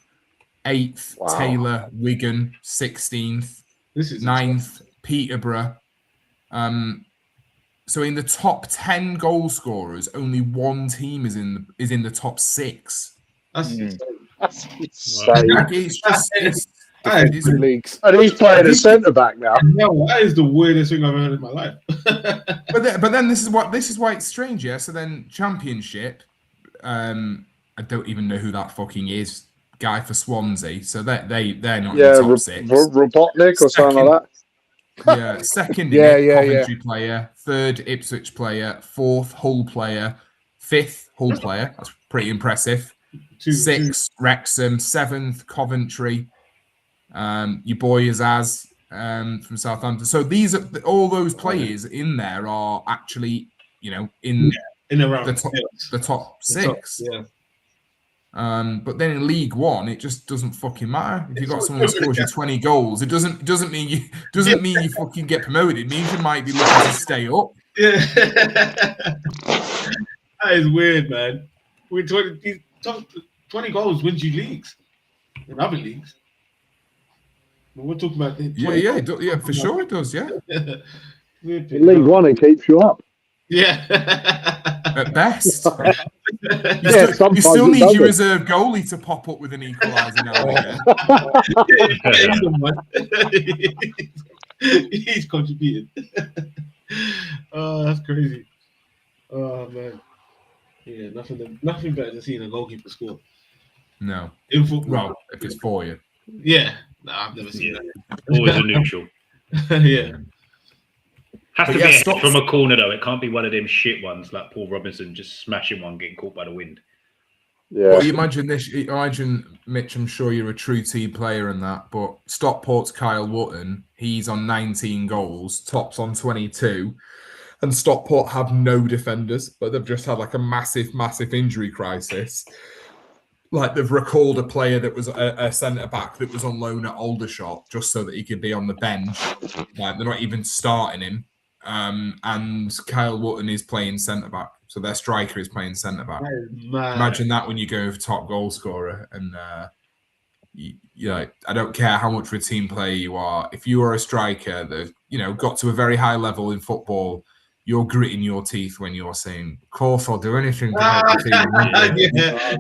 8th, Taylor, Wigan, 16th. 9th, Peterborough. So in the top 10 goal scorers, only one team is in the top 6. That's insane. It's defensive leagues. And he's playing as centre back now. No, that is the weirdest thing I've ever heard in my life. But then this is why it's strange, yeah. So then Championship, I don't even know who that fucking is. Guy for Swansea, so they're not in the top six. Robotnik or something like that. Yeah, second Coventry player, third Ipswich player, fourth Hull player, fifth Hull player. That's pretty impressive. Sixth Wrexham, seventh Coventry. Your boy Azaz from Southampton. So these are all those players in there are actually, in around the top six. Yeah. But then in League One, it just doesn't fucking matter. If you've got someone that scores you 20 goals, it doesn't mean you fucking get promoted. It means you might be looking to stay up. Yeah. That is weird, man. 20 goals wins you leagues in other leagues. We're talking about for sure it does, yeah. In League One, it keeps you up. Yeah. At best. You still need your reserve goalie to pop up with an equaliser now and again. He's contributed. Oh, that's crazy. Oh man. Yeah, nothing better than seeing a goalkeeper score. No. In football. Well, if it's for you. Yeah. No, I've never seen that. Always a neutral. Yeah. Has to be from a corner though. It can't be one of them shit ones like Paul Robinson just smashing one, getting caught by the wind. Yeah. Well, imagine Mitch, I'm sure you're a true team player in that, but Stockport's Kyle Wootton, he's on 19 goals, Top's on 22, and Stockport have no defenders, but they've just had like a massive injury crisis. Like they've recalled a player that was a centre-back that was on loan at Aldershot just so that he could be on the bench. Like they're not even starting him. And Kyle Wootton is playing centre-back. So their striker is playing centre-back. Imagine that when you go for top goal scorer. And I don't care how much of a team player you are. If you are a striker that, got to a very high level in football, you're gritting your teeth when you're saying, of course, I'll do anything to help the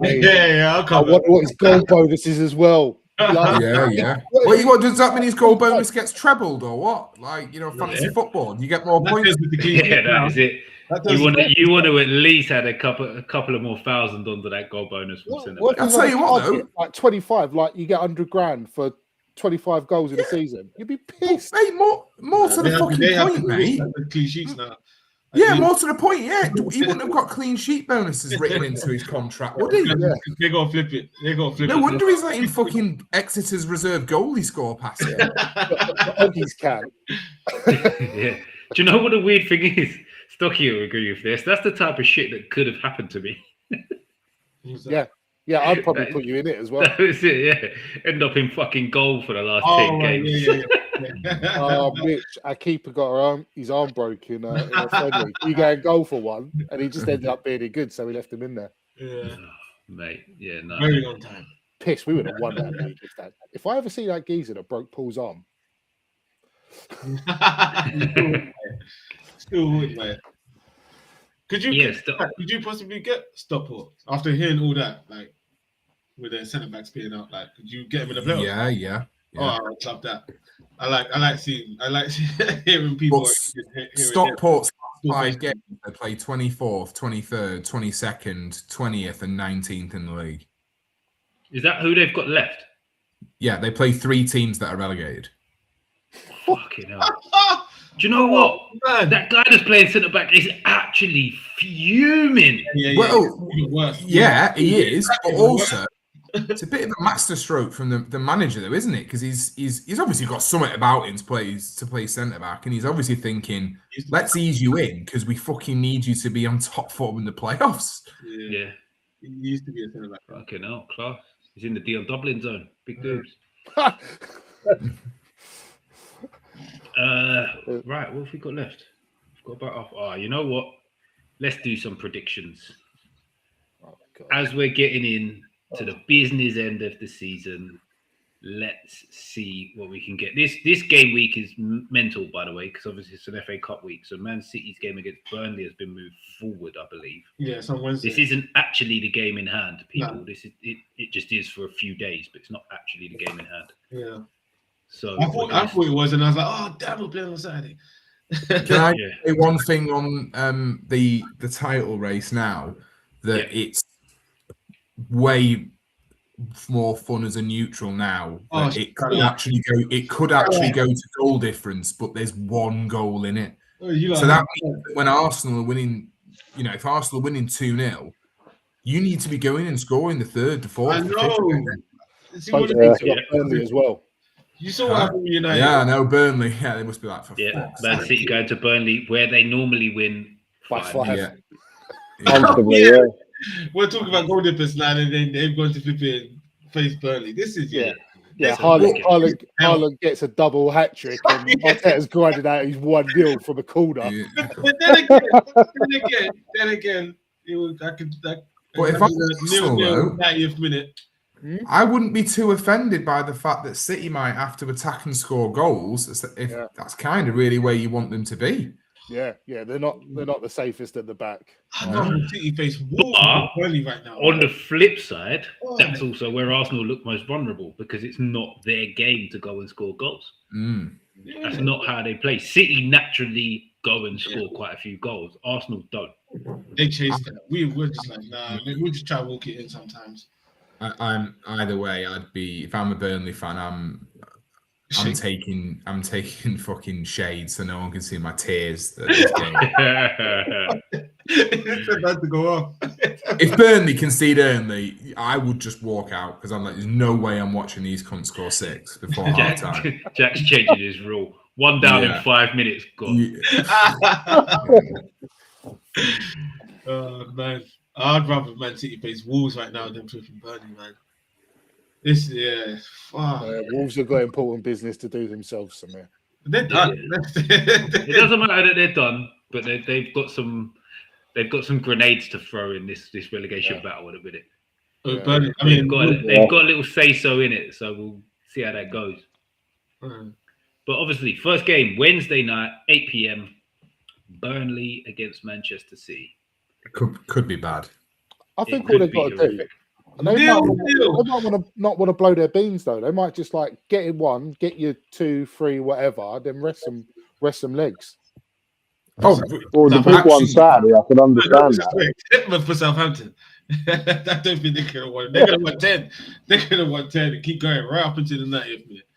team. Yeah. I wonder what his goal bonus is as well. Yeah. What does that mean? His goal bonus gets trebled or what? Like fantasy football, you get more points. Yeah, that is it. You want to at least add a couple of more thousand onto that goal bonus from centre back. I'll tell you what though, like 25, like you get 100 grand for 25 goals in a season. You'd be pissed. Hey, more to the fucking point, mate. Clean sheets now. Yeah, more to the point. Yeah, he wouldn't have got clean sheet bonuses written into his contract, would he? Yeah. They gotta flip it. No wonder he's letting fucking Exeter's reserve goalie score past him. Oggies can. Yeah. Do you know what the weird thing is? Stocky will agree with this. That's the type of shit that could have happened to me. Yeah, I'd probably put you in it as well. That was it, yeah. End up in fucking goal for the last 10 games. Yeah. Mitch, our keeper got his arm broken in a friendly. You go and goal for one, and he just ended up being good, so we left him in there. Yeah. Mate, yeah, no. Very long time. Piss, we would have won that league if I ever see that geezer that broke Paul's arm. Still would, mate. Could you possibly get Stockport after hearing all that, like with their centre backs being out? Like, could you get him in the playoffs? Yeah. Oh, I love that. I like seeing hearing people. Stockport's 5 games. They play 24th, 23rd, 22nd, 20th, and 19th in the league. Is that who they've got left? Yeah, they play 3 teams that are relegated. Fucking hell. Do you know what? Man. That guy that's playing centre back is actually fuming. Well, yeah, he is. But also, it's a bit of a masterstroke from the manager, though, isn't it? Because he's obviously got something about him to play centre back, and he's obviously thinking, let's ease you in because we fucking need you to be on top form in the playoffs. Yeah. He used to be a centre back. Fucking hell, class. He's in the Dion Dublin zone. Big boobs. Right, what have we got left? We've got about half. You know what? Let's do some predictions. As we're getting in to the business end of the season, let's see what we can get. This game week is mental, by the way, because obviously it's an FA Cup week. So Man City's game against Burnley has been moved forward, I believe. Yeah, it's on Wednesday. This isn't actually the game in hand, people. No. This is it just is for a few days, but it's not actually the game in hand. Yeah. So I thought it was, and I was like, oh damn, we're playing on Saturday. Can I say one thing on the title race now? That it's way more fun as a neutral now. It could actually go to goal difference, but there's one goal in it. So that means that when Arsenal are winning, if Arsenal are winning 2-0, you need to be going and scoring the third, the fourth, the fifth. Burnley as well. You saw what happened with United. Yeah, no, Burnley. Yeah, they must be like, Man City going to Burnley where they normally win by 5. Comfortably, We're talking about goal difference now, and then they've gone to flipping face Burnley. This is Haaland gets a double hat trick, and Arteta's grinded out his 1-0 from a corner. Yeah. then again, but if I'm Arsenal, 90th minute. I wouldn't be too offended by the fact that City might have to attack and score goals if that's kind of really where you want them to be. Yeah, they're not the safest at the back. I know City face Burnley right now. On the flip side, that's also where Arsenal look most vulnerable because it's not their game to go and score goals. That's not how they play. City naturally go and score quite a few goals. Arsenal don't. They chase that. We're just like, nah, we'll just try to walk it in sometimes. I'm either way. I'd be if I'm a Burnley fan. I'm taking fucking shade so no one can see my tears. This game. It's about to go off. If Burnley concede early, I would just walk out because I'm like, there's no way I'm watching these cunts score 6 before half time. Jack's changing his rule. 1 down in 5 minutes. Gone. Oh man. I'd rather Man City face Wolves right now than flipping Burnley, man. Wolves have got important business to do themselves, Samir. They're done. It doesn't matter that they're done, but they've got some grenades to throw in this relegation battle in a minute. Burnley, they've got a little say-so in it, so we'll see how that goes. But obviously, first game, Wednesday night, 8 p.m, Burnley against Manchester City. Could be bad. I think all they've got to do. They might not want to blow their beans though. They might just like get in one, get you 2, 3, whatever, then rest some legs. Well, the big one Saturday, I can understand that. For Southampton, I don't think they could have won. They're going to win 10. They could have won 10 and keep going right up into the 90th minute.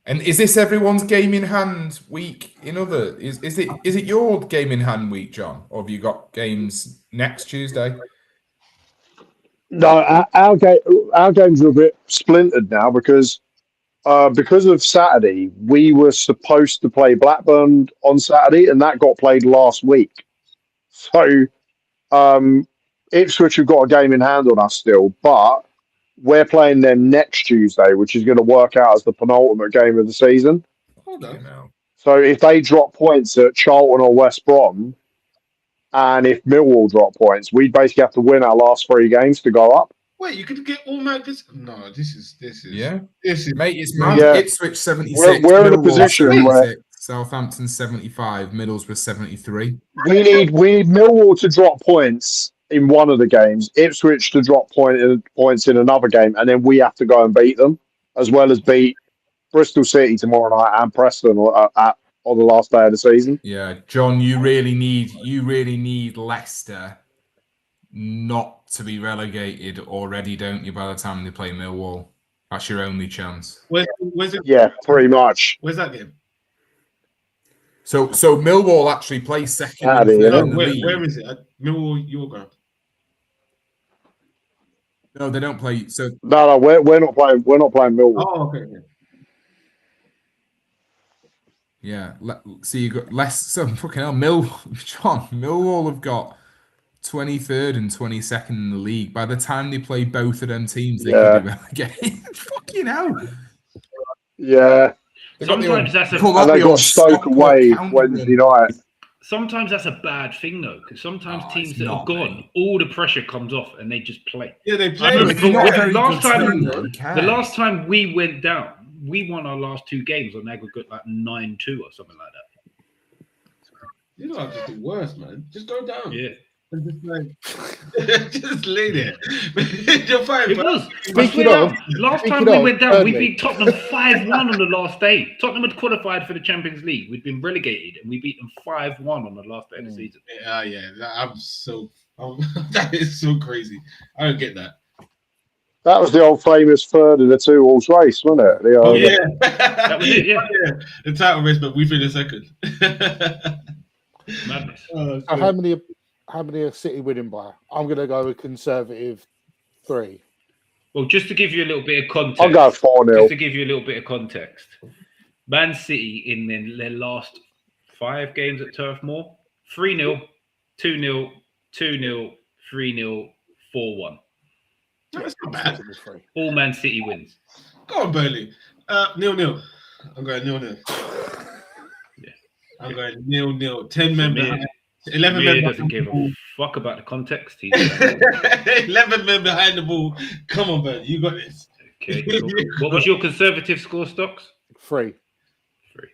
And is this everyone's game in hand week? Is it your game in hand week, John, or have you got games next Tuesday? No, our games are a bit splintered now because of Saturday. We were supposed to play Blackburn on Saturday, and that got played last week. So Ipswich have got a game in hand on us still, but we're playing them next Tuesday, which is going to work out as the penultimate game of the season. Hold on. So if they drop points at Charlton or West Brom, and if Millwall drop points, we basically have to win our last 3 games to go up. Wait, you could get all my this? No, this is mate. It's Ipswich 76. We're in a position where Southampton 75, Middlesbrough 73. We need Millwall to drop points in one of the games, Ipswich to drop points in another game, and then we have to go and beat them, as well as beat Bristol City tomorrow night and Preston on the last day of the season. Yeah, John, you really need Leicester not to be relegated already, don't you? By the time they play Millwall, that's your only chance. Where's it? Yeah, pretty much. Where's that game? So Millwall actually plays second. Where is it? At Millwall, your ground. No, they don't play. So no, we're not playing. We're not playing Millwall. Oh, okay. Yeah. So you got less. So fucking hell, Millwall have got 23rd and 22nd in the league. By the time they play both of them teams, they could be relegated. Fucking hell. Yeah. Sometimes that's they got Stoke away Wednesday night. Sometimes that's a bad thing, though, because sometimes teams that have gone, all the pressure comes off and they just play. Yeah, they play. The last time we went down, we won our last 2 games on aggregate like 9-2 or something like that. You know, just the worst, man. Just go down. Yeah. And just like, just lay there. You're fine. It was. Speaking of, last time we went down, we beat Tottenham 5-1 on the last day. Tottenham had qualified for the Champions League. We'd been relegated, and we beat them 5-1 on the last day of the season. Yeah. That is so crazy. I don't get that. That was the old famous third of the 2-horse race, wasn't it? That was it, yeah. The title race, but we finished second. Madness. So how many are City winning by? I'm going to go with conservative 3. Well, just to give you a little bit of context. I'll go 4-0. Just to give you a little bit of context. Man City in their last 5 games at Turf Moor, 3-0, 2-0, 2-0, 3-0, 4-1. That's not bad. All Man City wins. Go on, Burnley. 0-0. I'm going 0-0. Yeah. I'm going 0-0. 10 men behind. 11 Mir men doesn't behind give the ball. a fuck about the context. 11 men behind the ball. Come on, Burnley. You got this. Okay, cool. What was your conservative score, Stocks? 3. 3.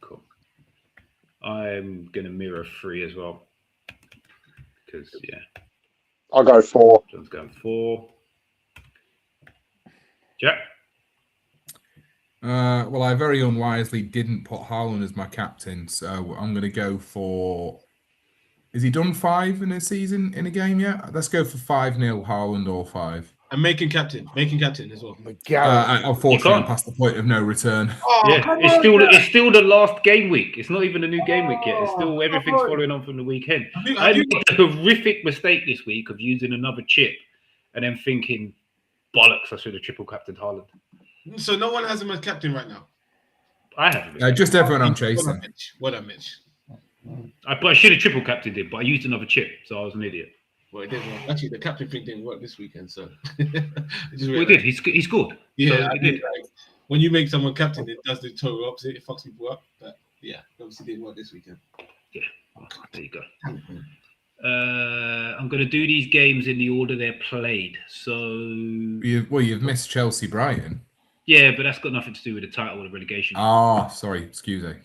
Cool. I'm going to mirror 3 as well. Because, yeah. I'll go 4. John's going 4. Jack? Well, I very unwisely didn't put Haaland as my captain, so I'm going to go for... Has he done 5 in a season, in a game yet? Let's go for 5-0 Haaland or 5. And making captain as well. Unfortunately, I'm past the point of no return. It's still the last game week. It's not even a new game week yet. It's still everything's following on from the weekend. I made a horrific mistake this week of using another chip and then thinking, bollocks, I should have triple captained Haaland. So no one has him as captain right now. I haven't. Just everyone I'm chasing. What a Mitch. I should have triple captained him, but I used another chip, so I was an idiot. Well, it didn't work. Actually, the captain thing didn't work this weekend, so. He did. He scored. Yeah, so he did. Like, when you make someone captain, it does the total opposite. It fucks people up. But yeah, obviously didn't work this weekend. Yeah, there you go. I'm going to do these games in the order they're played. So you've missed Chelsea Brighton. Yeah, but that's got nothing to do with the title or the relegation. Sorry, excuse me.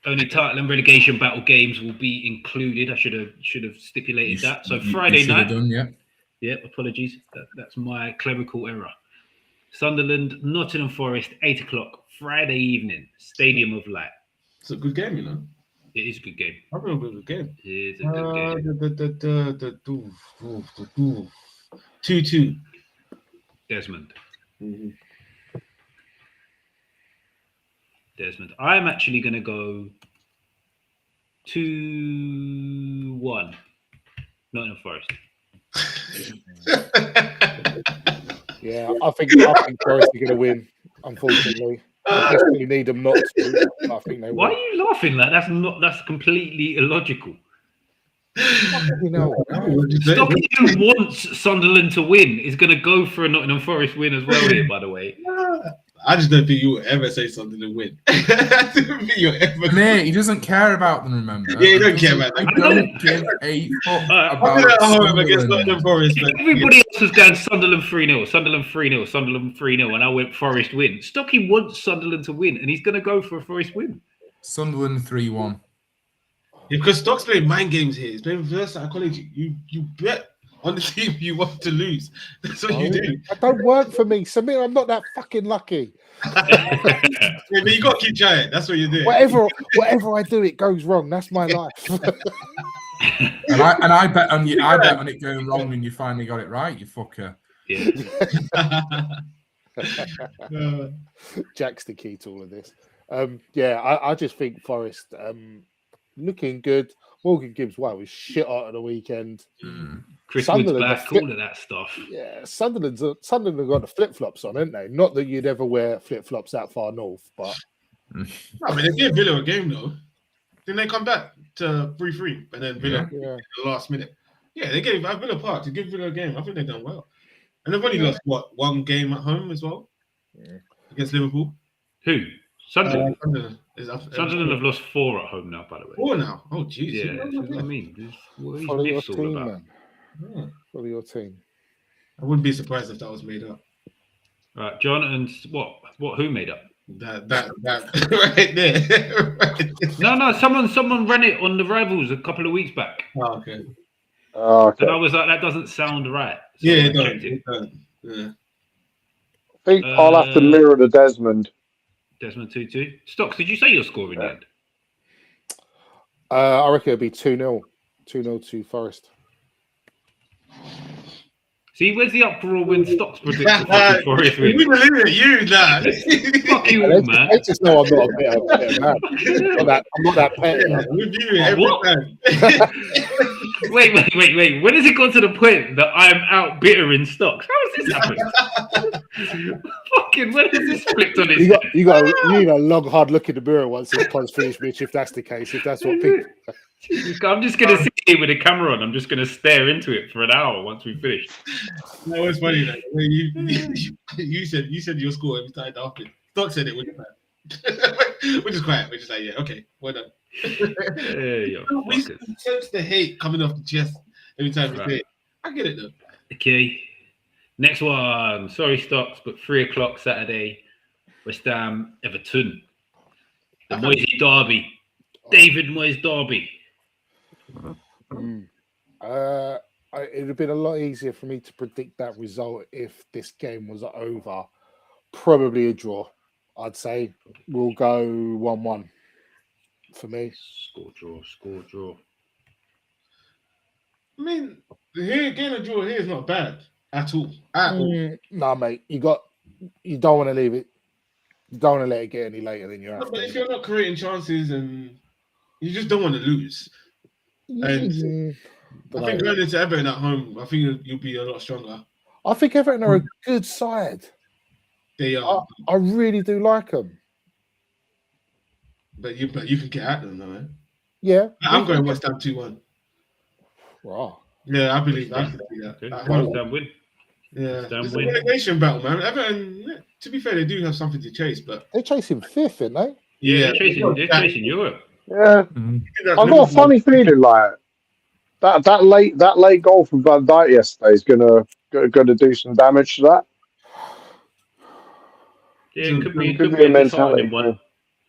Only title and relegation battle games will be included. I should have stipulated that. So Friday night. Done, yeah. Yeah, apologies. That's my clerical error. Sunderland, Nottingham Forest, 8 o'clock, Friday evening, Stadium of Light. It's a good game, you know. It is a good game. I remember a good game. It is a good game. 2-2. Desmond. Mm-hmm. Desmond. I'm actually going to go 2-1. Nottingham Forest. Yeah, I think Forest are going to win. Unfortunately, I desperately need them not to. I think they will. Why are you laughing? That's completely illogical. You know, Stocky, who wants Sunderland to win, is going to go for a Nottingham Forest win as well here, by the way. I just don't think you will ever say something to win. I don't think you'll ever. Mate, he doesn't care about them, remember? Yeah, he don't care about them. I don't give a fuck about Sunderland. Everybody else was going Sunderland 3-0, Sunderland 3-0, Sunderland 3-0, and I went Forest win. Stocky wants Sunderland to win, and he's going to go for a Forest win. Sunderland 3-1. Yeah, because Stock's playing mind games here. He's playing reverse psychology. You bet on the team you want to lose. That's what you do. That don't work for me. Samir, I'm not that fucking lucky. Yeah, but you got to keep trying. That's what you do. Whatever I do, it goes wrong. That's my life. and I bet on you. I bet on it going wrong, and you finally got it right. You fucker. Yeah. Jack's the key to all of this. I just think Forest looking good. Morgan Gibbs, was shit out of the weekend. Chris Wood's back, all of that stuff. Yeah, Sunderland have got the flip-flops on, haven't they? Not that you'd ever wear flip-flops that far north, but... I mean, they gave Villa a game, though. Didn't they come back to 3-3? And then Villa in the last minute. Yeah, they gave Villa part to give Villa a game. I think they've done well. And they've only lost, one game at home as well? Yeah. Against Liverpool? Who? Sunderland? Sunderland have lost 4 at home now, by the way. 4 now? Oh, jeez. Yeah, that's what I mean. Follow your team, man. Yeah. Follow your team. I wouldn't be surprised if that was made up. Right, John, and who made up? That right there. No, someone ran it on the Rivals a couple of weeks back. Oh, okay. Okay. And I was like, that doesn't sound right. So Yeah, I it checked does. Yeah. I think I'll have to mirror the Desmond. Desmond 2-2. Stocks, did you say your score in the end? I reckon it'll be 2-0. 2-0 to Forest. See, where's the uproar when Stocks predicts the fucking Forest win? We believe it, you, nah. Fuck you all, man. They just know I'm not a better man. I'm not that petty. We view it every time. Wait. When has it gone to the point that I'm out bitter in Stocks? How has this happened? Fucking, when has this flipped on its You need a long, hard look in the mirror once this pod's finished, Mitch, if that's the case, if that's what people... I'm just going to sit here with the camera on. I'm just going to stare into it for an hour once we finish. No, it's funny. Like, you said your score and we started laughing. Stock said it, we're just quiet. We're just like, yeah, okay, well done. We sense the hate coming off the chest every time we say it. I get it though. Okay. Next one. Sorry, Stocks, but 3 o'clock Saturday. West Ham, Everton. The Moisey Derby. David Moyes Derby. It'd have been a lot easier for me to predict that result if this game was over. Probably a draw. I'd say we'll go 1-1 for me. Score draw. I mean, getting a draw here is not bad at all. Nah, mate. You don't want to leave it. You don't want to let it get any later than you have. But if you're not creating chances and you just don't want to lose. And I think going into Everton at home, I think you'll be a lot stronger. I think Everton are a good side. They are. I really do like them. But you can get at them, though, man. Yeah. I'm going West Ham 2-1. Wow. Yeah, I believe I can see that. West Ham win. Yeah, it's a relegation battle, man. Everton, to be fair, they do have something to chase, but they're chasing 5th, aren't they? Yeah, they're chasing Europe. Yeah, I've got a funny feeling like that late goal from Van Dijk yesterday is gonna do some damage to that. Yeah, it could be a mentality one.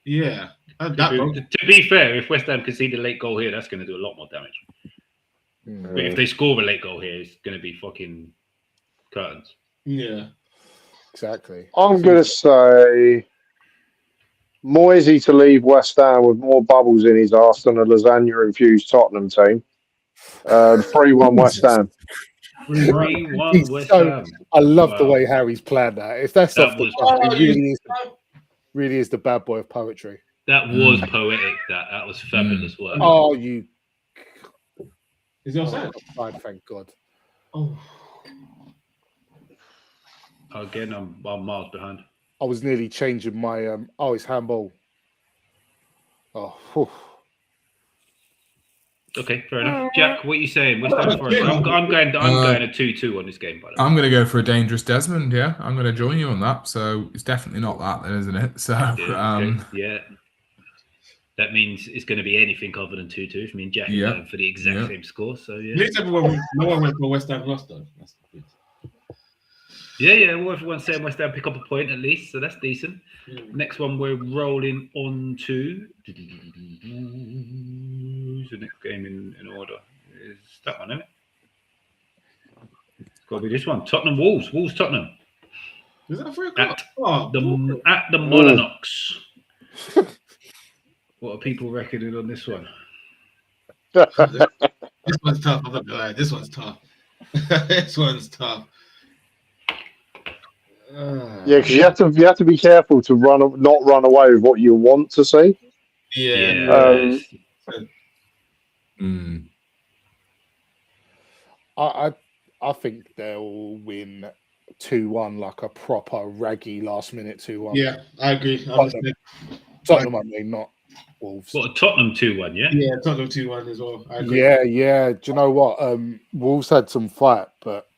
Yeah. To be fair, if West Ham concede a late goal here, that's going to do a lot more damage. But if they score a late goal here, it's going to be fucking curtains. Yeah, exactly. I'm going to say Moisey to leave West Ham with more bubbles in his arse than a lasagna-infused Tottenham team. 3-1 West Ham. 3-1 West Ham. I love the way Harry's planned that. If that's off the top, it really is the bad boy of poetry. That was poetic. That was fabulous work. Oh, you. Is it offside? Fine, thank God. Oh. Again, I'm miles behind. I was nearly changing my. It's handball. Oh. Whew. Okay, fair enough. Jack, what are you saying? West Ham Forest. I'm going a 2-2 on this game. By the way, I'm going to go for a dangerous Desmond. Yeah, I'm going to join you on that. So it's definitely not that, then, isn't it? So yeah. That means it's going to be anything other than 2-2. I mean, Jack is going for the exact same score. So yeah. At least no one went for West Ham lost though. That's good. Yeah. Well, everyone's saying West Ham pick up a point at least, so that's decent. Next one we're rolling on to. Who's the next game in order? Is that one, isn't it? It's got to be this one. Tottenham Wolves. Tottenham. Is that 3 o'clock? At the Molyneux. What are people reckoning on this one? This one's tough. I'm not gonna lie. This one's tough. This one's tough. Yeah, because you have to be careful to not run away with what you want to see. Yeah. I think they'll win 2-1, like a proper raggy last minute 2-1. Yeah, I agree. Tottenham, I mean, not Wolves. What, a Tottenham 2-1, yeah? Yeah, Tottenham 2-1 as well. I agree. Yeah. Do you know what? Wolves had some fight, but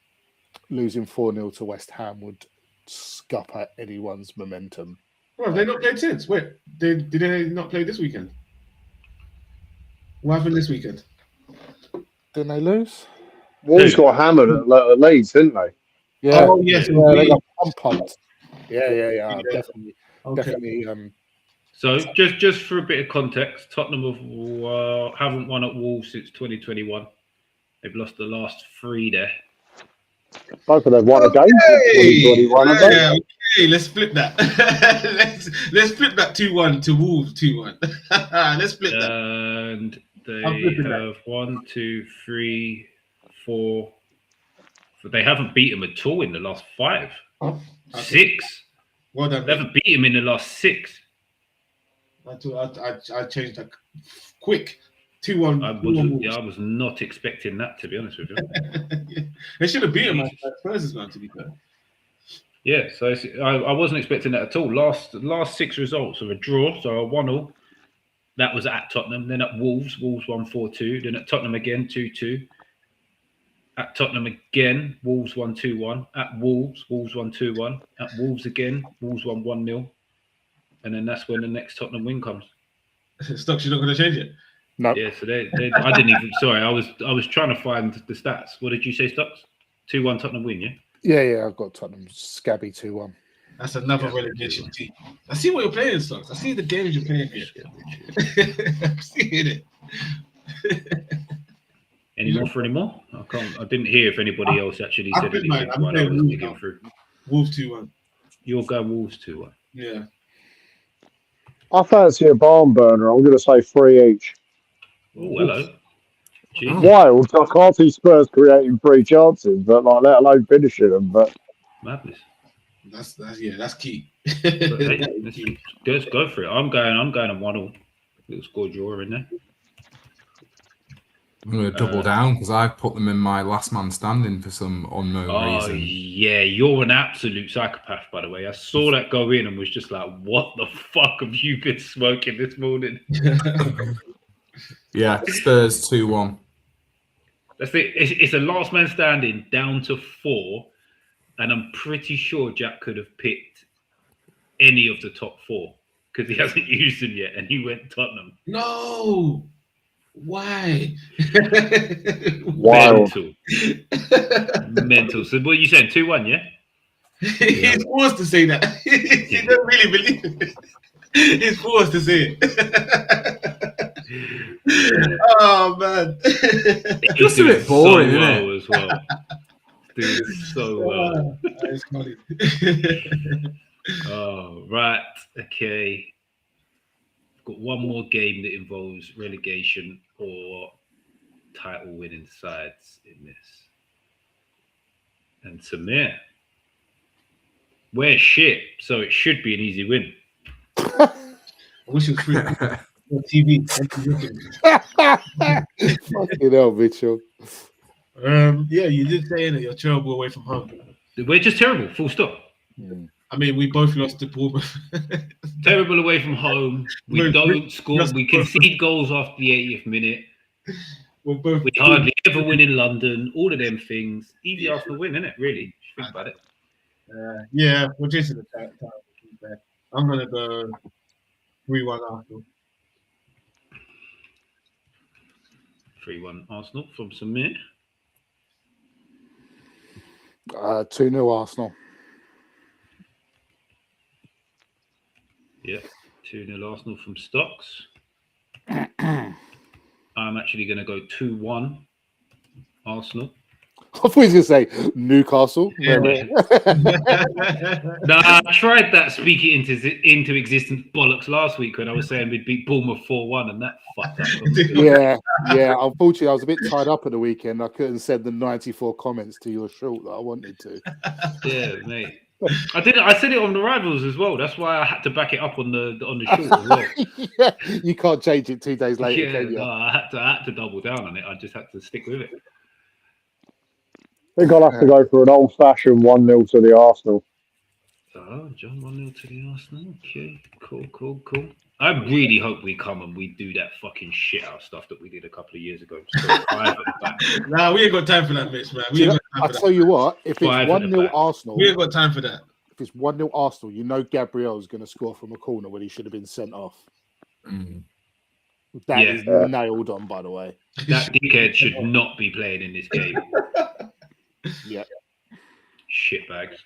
losing 4-0 to West Ham would scupper anyone's momentum. Well, have they not played since? Wait, did they not play this weekend? What happened this weekend? Didn't they lose? Wolves got hammered at Leeds, didn't they? Yeah. Oh, yes. Yeah, they got pumped. Yeah. Definitely. Okay. Definitely. So just for a bit of context, Tottenham haven't won at Wolves since 2021. They've lost the last 3 there. Both of them won a game. Okay, let's flip that. let's flip that 2-1 to Wolves 2-1. Let's flip that. And they have 1, 2, 3, 4. But they haven't beat them at all in the last 5. 6. Well done. They haven't beat them in the last 6. I changed that quick. 2-1. I was not expecting that, to be honest with you. They should have beat them at Spurs as well, to be fair. Yeah, so I wasn't expecting that at all. Last 6 results are a draw, so a 1-1. That was at Tottenham. Then at Wolves won 4-2. Then at Tottenham again, 2-2. At Tottenham again, Wolves won 2-1. At Wolves won 2-1. At Wolves again, Wolves won 1-0. And then that's when the next Tottenham win comes. Stocks, you're not going to change it? No. Yeah, so I didn't even. Sorry, I was trying to find the stats. What did you say, Stocks? 2-1 Tottenham win, yeah? Yeah, I've got Tottenham scabby 2-1. That's another relegation team. I see what you're playing, Stocks. I see the games you're playing here. I'm seeing it. Any more? I didn't hear if anybody else actually said anything while I was digging through. Wolves 2-1. You'll go Wolves 2-1. Yeah. I fancy a barn burner. I'm going to say 3 each. Oh, hello. Jeez. Wild. I can't see Spurs creating 3 chances, but let alone finishing them. But madness. That's key. Let's go for it. I'm going a 1-1. Little score draw in there. I'm going to double down because I put them in my last man standing for some unknown reason. Yeah, you're an absolute psychopath, by the way. I saw that go in and was just like, what the fuck have you been smoking this morning? Yeah, Spurs 2-1. That's it. It's a last man standing down to 4, and I'm pretty sure Jack could have picked any of the top 4 because he hasn't used them yet, and he went Tottenham. No! Why? wild. Mental. So what are you saying? 2-1, yeah? He's forced to say that. He don't really believe it. He's forced to say it. Oh man. Just a bit boring, isn't it? As well. Doing so well. That's funny. Oh, right. Okay. Got one more game that involves relegation or title winning sides in this. And Samir, we're shit, so it should be an easy win. I wish it was free. On TV. Fucking hell, Mitchell. Yeah, you did say that you're terrible away from home. We're just terrible, full stop. I mean, we both lost to Bournemouth. Terrible away from home. We don't score. We concede goals after the 80th minute. We hardly ever win in London. All of them things. Easy Arsenal win, isn't it? Really? Think about it. Yeah, we're chasing the title. I'm gonna go 3-1 Arsenal. 3-1 Arsenal from Samir. 2-0 Arsenal. Yeah, 2-0 Arsenal from Stocks. I'm actually going to go 2-1 Arsenal. I thought he was going to say Newcastle. Yeah. I tried that speak it into existence bollocks last week when I was saying we'd beat Bournemouth 4-1 and that fucked up. Yeah. Unfortunately, I was a bit tied up at the weekend. I couldn't send the 94 comments to your short that I wanted to. Yeah, mate. I said it on the Rivals as well. That's why I had to back it up on the short as well. Yeah, you can't change it 2 days later, can you? No, I had to double down on it. I just had to stick with it. I think I'll have to go for an old-fashioned 1-0 to the Arsenal. Oh, John, 1-0 to the Arsenal. Okay, cool. I really hope we come and we do that fucking shit out stuff that we did a couple of years ago. Nah, we ain't got time for that, Mitch, man. I'll tell you what, if it's 1-0 Arsenal, we ain't got time for that. If it's 1-0 Arsenal, you know Gabriel's going to score from a corner when he should have been sent off. That is nailed on, by the way. That dickhead should not be playing in this game. Yeah. Shitbags.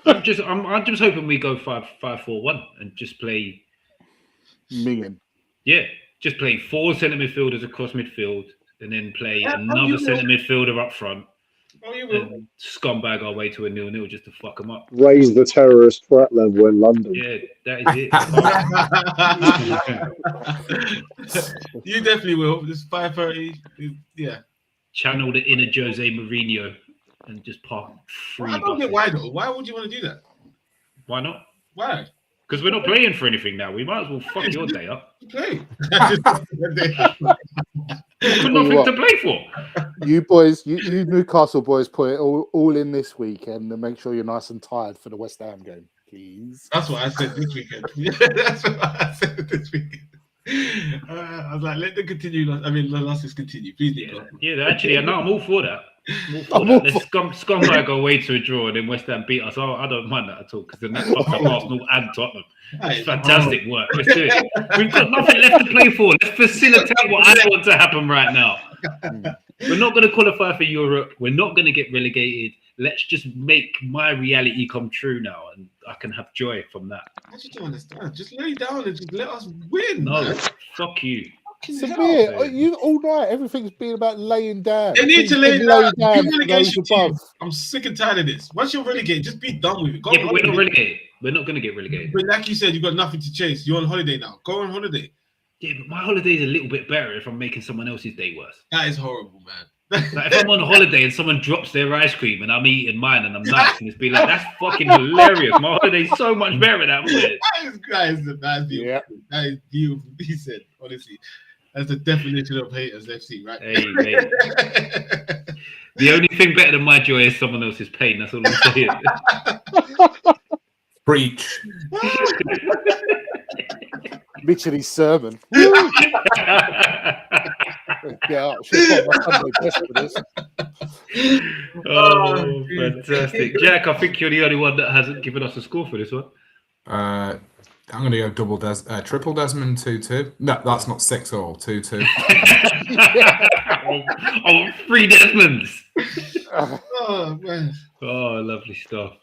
I'm just hoping we go 5-4-1 and just play Million. Yeah, just play 4 centre midfielders across midfield, and then play another centre midfielder up front. Oh, you will. And scumbag our way to a 0-0 just to fuck them up. Raise the terrorist threat level in London. Yeah, that is it. You definitely will. It's 5:30. Yeah. Channel the inner Jose Mourinho and just park free. I don't get why though. Why would you want to do that? Why not? Why? Because we're not playing for anything now. We might as well fuck your day up. Play. We've got nothing to play for. You boys, you Newcastle boys, put it all in this weekend and make sure you're nice and tired for the West Ham game, please. That's what I said this weekend. That's what I said this weekend. I was like, let them continue. I mean, let us continue, please. Yeah, actually, no, I'm all for that. Let's scumbag our way to a draw and then West Ham beat us. I don't mind that at all because then that's fucked up Arsenal and Tottenham. It's fantastic work. Let's do it. We've got nothing left to play for. Let's facilitate what I want to happen right now. We're not going to qualify for Europe. We're not going to get relegated. Let's just make my reality come true now, and I can have joy from that. I just don't understand. Just lay down and just let us win. No, man. fuck you. Samir, you all night. Everything's been about laying down. They need to lay down. Down Relegation above. team. I'm sick and tired of this. Once you're relegated, just be done with it. Go Yeah, on but we're not holiday. relegated. We're not going to get relegated. But like you said, you've got nothing to chase. You're on holiday now. Go on holiday. Yeah, but my holiday's a little bit better if I'm making someone else's day worse. That is horrible, man. Like if I'm on holiday and someone drops their ice cream and I'm eating mine and I'm nice and it's be like, that's fucking hilarious. My holiday's so much better than that. That is beautiful. Yeah. That is beautiful. He said, honestly, that's the definition of haters FC, right? Hey, mate. The only thing better than my joy is someone else's pain. That's all I'm saying. Preach. Literally sermon. Yeah, oh, fantastic. Jack, I think you're the only one that hasn't given us a score for this one. I'm going to go triple Desmond 2-2. No, that's not 6-all. 2-2. Oh, 3 Desmonds. Oh, man. Oh, lovely stuff.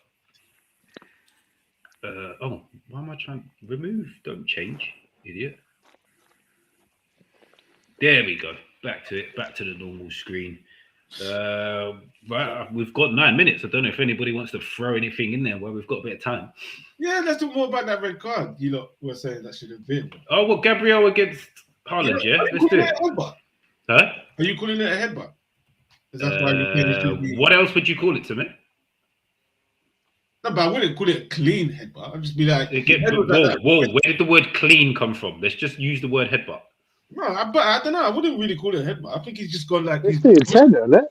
Why am I trying to remove? Don't change, idiot. There we go. Back to it. Back to the normal screen. Right, we've got 9 minutes. I don't know if anybody wants to throw anything in there while we've got a bit of time. Yeah, let's talk more about that red card. You lot were saying that should have been. Oh, well, Gabriel against Haaland, yeah? Let's do it. Huh? Are you calling it a headbutt? Is that why you what else would you call it to me? No, but I wouldn't call it a clean headbutt. I'd just be like, whoa, where did the word clean come from? Let's just use the word headbutt. No, but I don't know. I wouldn't really call it a headbutt. I think he's just gone like It's the intent, isn't it?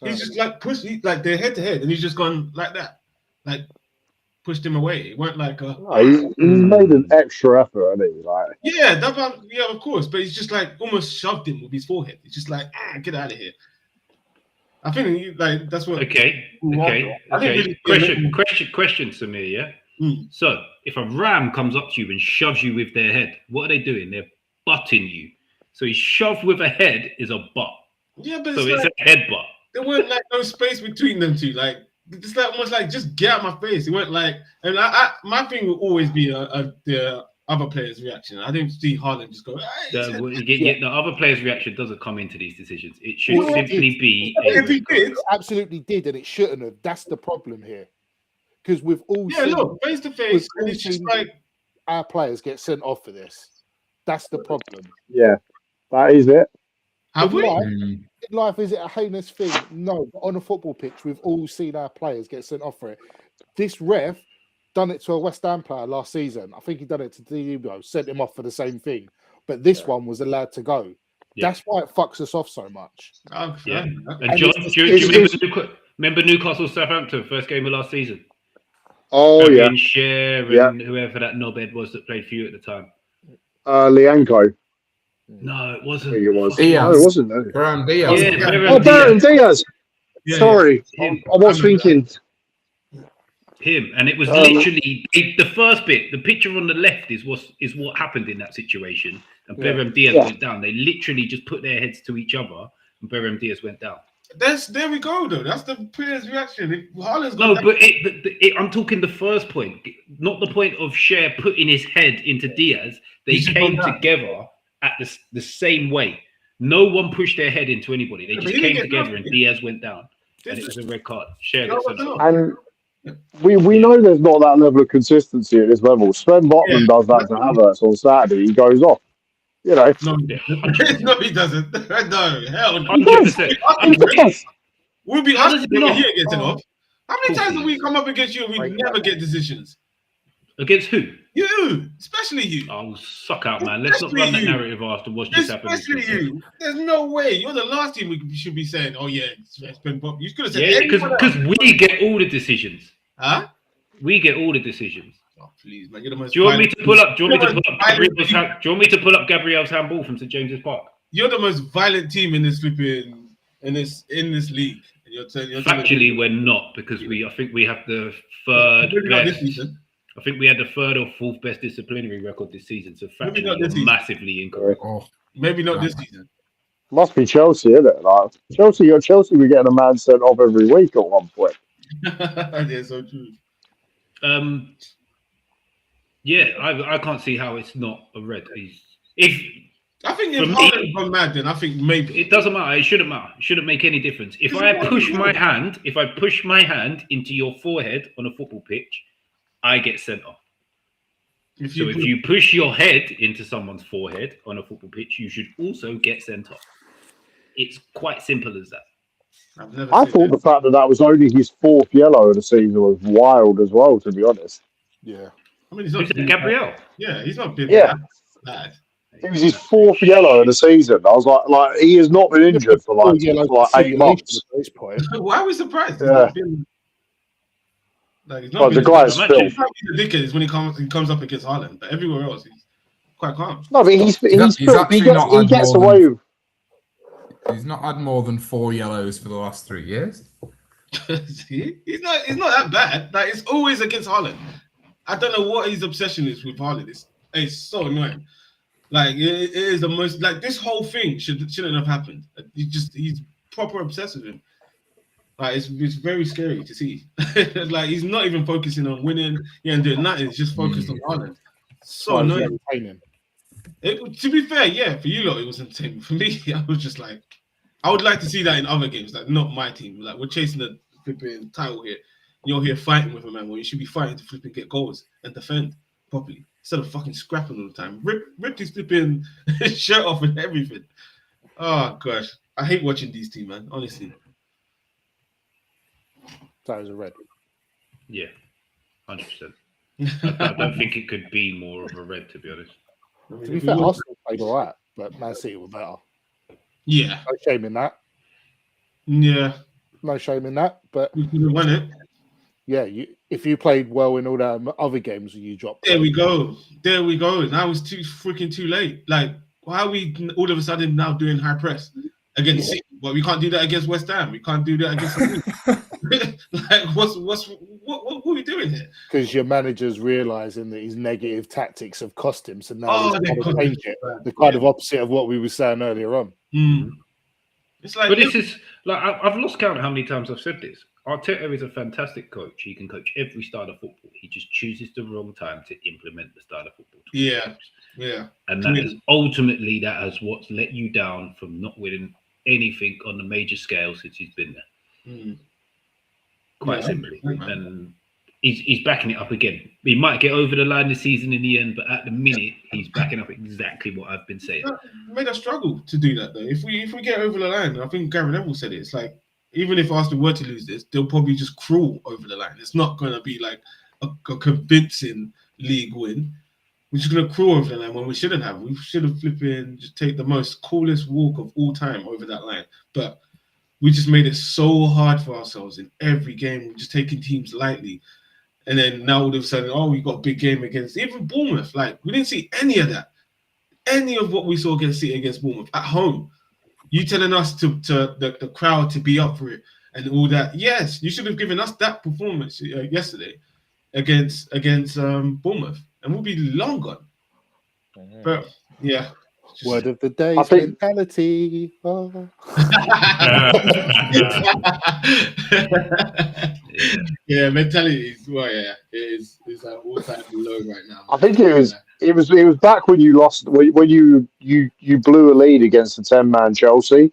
he's just like pushed, like they're head to head, and he's just gone like that, like pushed him away. It weren't like a. No, he's made an extra effort, hasn't he? Like, Yeah, yeah, of course. But he's just like almost shoved him with his forehead. It's just like, get out of here. I think like that's what. Okay. Really Question, Samir. Yeah. So if a ram comes up to you and shoves you with their head, what are they doing? They're butting you. So he's shoved with a head is a butt. Yeah, but so it's like, a headbutt. There weren't like no space between them two. Like it's like almost like just get out my face. It weren't like, and my thing will always be the other player's reaction. I didn't see Haaland just go. The other player's reaction doesn't come into these decisions. It should simply be. If he did, absolutely did, and it shouldn't have. That's the problem here. Because we've all look face to face, and it's just like our players get sent off for this. That's the problem. Yeah, that is it. Have we? In life, is it a heinous thing? No, but on a football pitch, we've all seen our players get sent off for it. This ref done it to a West Ham player last season. I think he done it to Diego, sent him off for the same thing. But this one was allowed to go. Yeah. That's why it fucks us off so much. Yeah. And John, do you remember Newcastle Southampton first game of last season? Oh, yeah. Cher and whoever that knobhead was that played for you at the time. Lianco. No, it wasn't. I think it was. Diaz. No, it wasn't. No. Baron Diaz. Baron Diaz. Yeah, sorry. I was thinking. Him. And it was literally the first bit. The picture on the left is what happened in that situation. And Baron Diaz went down. They literally just put their heads to each other and Baron Diaz went down. There we go though. That's the player's reaction. I'm talking the first point, not the point of Cher putting his head into Diaz. They came together at the same way, No one pushed their head into anybody. They Yeah, just but he came didn't get together and nothing. Diaz went down. And it was a red card. Share No, it. no. And we know there's not that level of consistency at this level. Sven Botman does that to Havertz on Saturday. He goes off. You know. No, no, he doesn't. No, hell no. 100%. We'll be asking him when he gets it Oh. off. How many times have we come up against you and we never get decisions? Against who? You, especially you. Oh, suck out, man. Let's not run that narrative after what's just happened. Especially you. There's no way. You're the last team we should be saying, oh, yeah, it's been Bob. You could have said because we get all the decisions. Huh? We get all the decisions. Oh, please, man. You're the most Do you want me to pull up? Do you want me to pull up Gabriel's handball from St James's Park? You're the most violent team in this flipping in this league. You're Factually, we're not because I think we have the third best. I think we had the third or fourth best disciplinary record this season. So factually, you're massively incorrect. Oh, maybe not this season. Must be Chelsea, isn't it? Like Chelsea were getting a man sent off every week at one point. Yeah, so true. Yeah, I can't see how it's not a red. I think if Haaland's gone mad, then I think maybe it doesn't matter. It shouldn't matter. It shouldn't make any difference. If I push my hand into your forehead on a football pitch, I get sent off. If you push your head into someone's forehead on a football pitch, you should also get sent off. It's quite simple as that. I thought the fact that was only his fourth yellow of the season was wild as well, to be honest. Yeah. I mean, he's not Gabriel. Yeah, he's not been that bad. It was his fourth yellow of the season. I was like he has not been injured for like 8 months. At this point. Why are we surprised? Yeah. He's not the guy is filth. He's ridiculous when he comes up against Haaland, but everywhere else he's quite calm. No, but he gets away with. He's not had more than 4 yellows for the last 3 years. He's not that bad. Like, it's always against Haaland. I don't know what his obsession is with Haaland. It's so annoying. Like it is the most like this whole thing shouldn't have happened. He's proper obsessed with him. Like it's very scary to see. Like he's not even focusing on winning. And doing nothing. He's just focused on Haaland. So annoying. To be fair, yeah, for you lot it was entertaining. For me, I was just like, I would like to see that in other games, like not my team. Like we're chasing the flipping title here. You're here fighting with a man where you should be fighting to flipping get goals and defend properly instead of fucking scrapping all the time. Ripped his flipping shirt off and everything. Oh gosh, I hate watching these teams, man. Honestly, that was a red. Yeah, 100%. I don't think it could be more of a red, to be honest. To be fair, Arsenal played all right, but Man City were better. Yeah. No shame in that. Yeah. No shame in that, but we could have won it. Yeah, if you played well in all the other games, you dropped. There we go. Now it's too late. Like, why are we all of a sudden now doing high press against City? But we can't do that against West Ham. We can't do that against like, what are we doing here? Because your manager's realizing that his negative tactics have cost him, so now he's got to change it. The kind of opposite of what we were saying earlier on. Mm. It's like, but this is like I've lost count of how many times I've said this. Arteta is a fantastic coach. He can coach every style of football. He just chooses the wrong time to implement the style of football. Yeah. And that is ultimately what's let you down from not winning anything on the major scale since he's been there. Mm. Quite simply. And he's backing it up again. He might get over the line this season in the end, but at the minute he's backing up exactly what I've been saying. It made us struggle to do that though. If we get over the line, I think Gary Neville said it. It's like even if Arsenal were to lose this, they'll probably just crawl over the line. It's not going to be like a convincing league win. We're just going to crawl over the line when we shouldn't have. We should have flipping just take the most coolest walk of all time over that line. But we just made it so hard for ourselves in every game. We're just taking teams lightly. And then now all of a sudden, we got a big game against even Bournemouth. Like, we didn't see any of that. Any of what we saw against City against Bournemouth at home. You telling us to the crowd to be up for it and all that. Yes, you should have given us that performance yesterday against Bournemouth, and we'll be long gone. But yeah. Word of the day, mentality. Oh. Yeah, mentality is it is at all-time low right now. I think it It was back when you lost when you blew a lead against the 10-man Chelsea.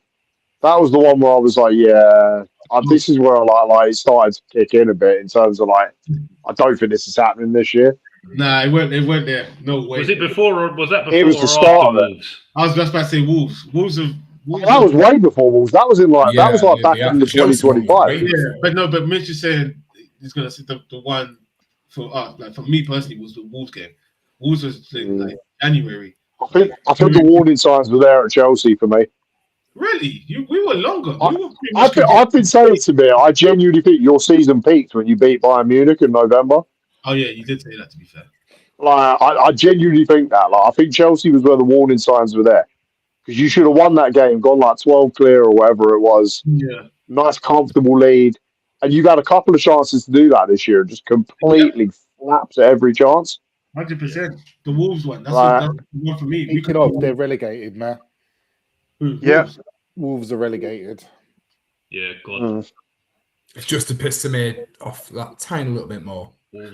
That was the one where I was like, yeah, this is where I like it started to kick in a bit in terms of like, I don't think this is happening this year. Nah, it weren't there. No way. Was it before or was that before It was the or start after of it. Wolves? I was just about to say Wolves. That was way before Wolves. That was in like back in the Chelsea one was 2025. way before. But Mitch is saying he's gonna see the one for us. Like for me personally, was the Wolves game. Wolves was like January. I think the warning signs were there at Chelsea for me. Really, we were longer. I've been saying to me, I genuinely think your season peaked when you beat Bayern Munich in November. Oh yeah, you did say that. To be fair, Like I genuinely think that. Like I think Chelsea was where the warning signs were there because you should have won that game, gone like 12 clear or whatever it was. Yeah, nice comfortable lead, and you've had a couple of chances to do that this year. Just completely flaps at every chance. 100%. The Wolves one. That's the one for me. Speaking of, they're relegated now. Yeah. Wolves are relegated. Yeah, God. It's just to piss me off that tiny little bit more. Hey,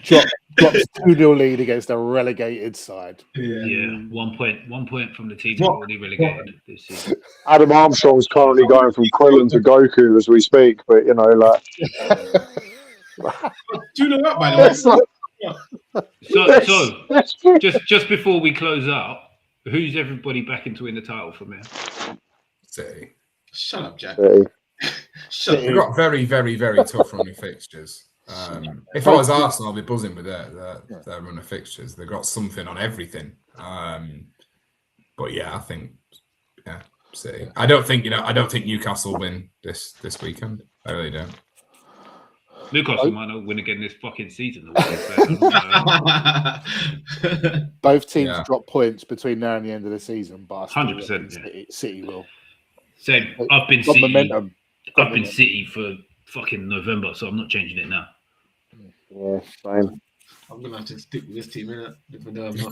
drops 2-0 lead against a relegated side. Yeah, 1 point from the team that already relegated this season. Adam Armstrong's currently going from Krillin to Goku as we speak, but you know, like 2-0 up, by the way. So just before we close out, who's everybody backing to win the title from here? City. Shut up, Jack. Shut up. They've got very, very, very tough run of fixtures. If I was Arsenal, I'd be buzzing with their run of fixtures. They've got something on everything. But yeah, I think City. I don't think Newcastle win this weekend. I really don't. Newcastle might not win again this fucking season. Both teams drop points between now and the end of the season, but 100%. City will. Same. I've been City. Momentum. I've been City for fucking November, so I'm not changing it now. Yeah, same. I'm gonna have to stick with this team, innit? Even though I'm not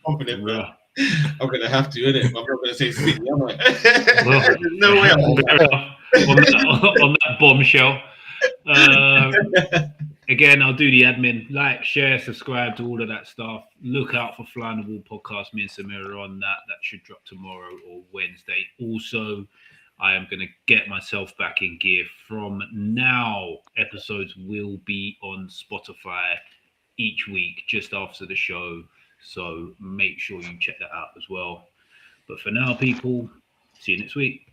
confident, bro. I'm gonna have to, innit? I'm not gonna say City, am I? There's no way on that bombshell. Again, I'll do the admin. Like, share, subscribe to all of that stuff. Look out for Fly on the Wall podcast. Me and Samir are on that. That should drop tomorrow or Wednesday. Also, I am going to get myself back in gear from now. Episodes will be on Spotify each week just after the show. So make sure you check that out as well. But for now, people, see you next week.